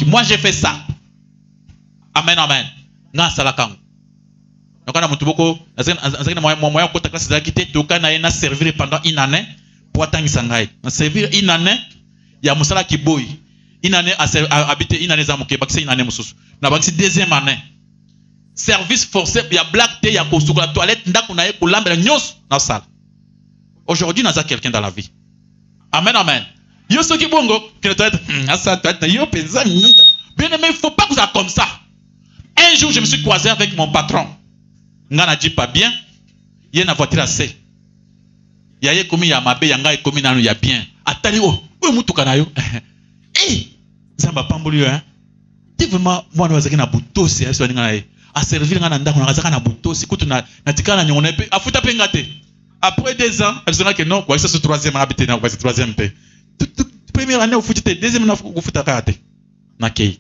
[SPEAKER 5] Moi j'ai fait ça. Amen, amen. Nga salakango. Donc on a mutuboko, moyen ko ta classe za kité toka na servir pendant une année pour atangisa ngai. Na servir une année ya musala kiboy. Une année habiter une année za muke bakisi une année mususu. Na bakisi deuxième année. Service forcé ya black té ya ko la toilette ndako na ye ko lambela nyos na sala. Aujourd'hui naza quelqu'un dans la vie. Amen, amen. Yo soki bongo que la toilette asa toilette yo penza nyunta. Bien aimé, il faut pas que ça comme ça. Un jour, je me suis croisé avec mon patron. Ngana dit pas bien. Il y a une voiture assez. Il y a commis ya mabe, yanga commis nanu ya bien. Atali o, o mutu kanayo. Eh, zamba pamboli hein. Tu vraiment moi na wazaki na butosi ya so ngana e. A servir ngana ndako na wazaka na butosi kutu na tikana nyone pe afuta pe ngate. Après 2 ans, elle se dit que non, quoi, c'est ce troisième habité na, quoi, c'est troisième pe. Première année au foot, deuxième année au foot kate. Nakei.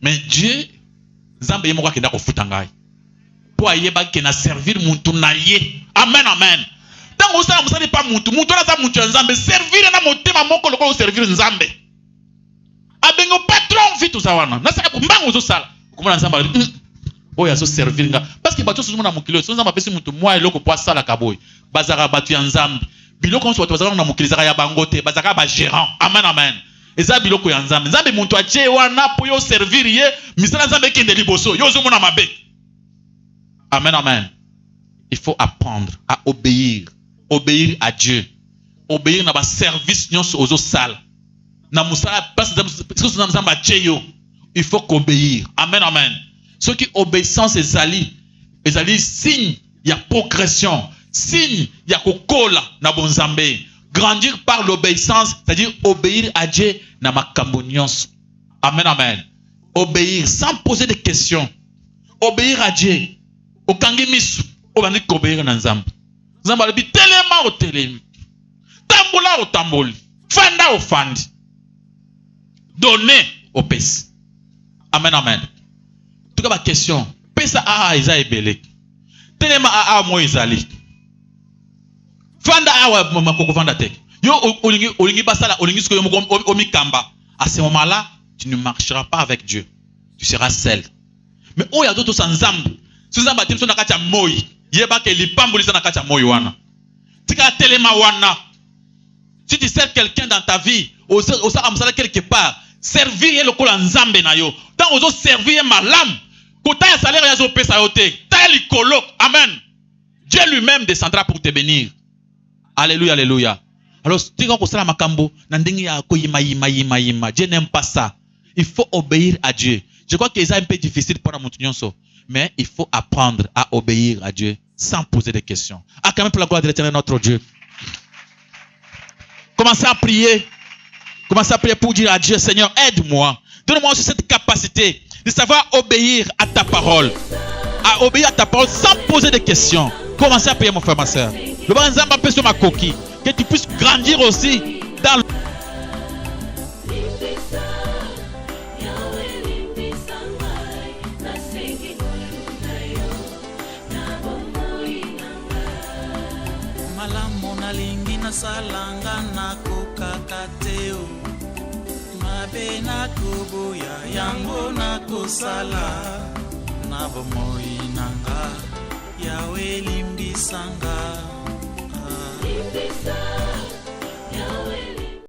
[SPEAKER 5] Mais Dieu, Zambé est mort qui n'a pas foutu en gaï. Pour aller qui n'a servir mon naïe. Amen, amen. Tant que ça ne pas mon tout, mon tour à ça mon Zambé servir na mon thème à mon collègue servir Zambé. Abengo patron vite aux awana. Na ça pour mbang aux sala. Comment Zambé? Oh ya so servir nga. Parce que bateau sur mon amokilo, so Zambé pesi mon tout moi et loko pour sala kaboy. Bazara batu en Zambé. Biloko on soit bazara na mokili zara ya bangote, bazara ba gérant. Amen, amen. Eza biloko ya nzambe nzambe muntu ache wana po yo servir ye misala nzambe kende liboso yo zo mona mabe. Amen, amen. Il faut apprendre à obéir à Dieu, obéir na ba service nyonso ozo sala na musala parce que nzambe ache yo il faut qu'obéir. Amen, amen. Ce qui obéissance ezali signe ya progression, signe ya kokola na bonzambe. Grandir par l'obéissance, c'est-à-dire obéir à Dieu na makambo nyonso. Amen, amen. Obéir sans poser de questions. Obéir à Dieu. Okangi misu, obandi obéir na nzambe. Nzambe alibi telema o telemi. Tambola o tamboli. Fanda o fandi. Donner au pesi. Amen, amen. Tout cas ma question. Pesa a isa ebele. Telema a mo izali. Fanda awa makoko fanda tek. Yo olingi basala olingi sko yo omikamba. À ce moment-là, tu ne marcheras pas avec Dieu. Tu seras seul. Mais oh ya d'autres sans nzambe. Si nzambe atimso na kati ya moi, yeba ke lipambulisa na kati ya moi wana. Tika telema wana. Si tu sers quelqu'un dans ta vie, osa amsala quelque part, servir le kola nzambe na yo. Tant ozo servir malam, kota ya salaire ya zo pesa yo te. Ta likolo. Amen. Dieu lui-même descendra pour te bénir. Alléluia, alléluia. Alors, Dieu n'aime pas ça. Il faut obéir à Dieu. Je crois que c'est un peu difficile pour nous, mais il faut apprendre à obéir à Dieu sans poser de questions. Ah, quand même pour la gloire de l'Éternel, notre Dieu. Commencez à prier. Commencez à prier pour dire à Dieu, Seigneur, aide-moi. Donne-moi aussi cette capacité de savoir obéir à ta parole. À obéir à ta parole sans poser de questions. Commencez à prier, mon frère, ma soeur. Le bon Nzamba peut sur ma coquille. Que tu puisses grandir aussi dans le...
[SPEAKER 1] Malamu nalingi nasalanga nakokaka te o. Mabe nakoboya yango nakosala. Na bomoi nanga yawe limbisanga.
[SPEAKER 2] Limbisa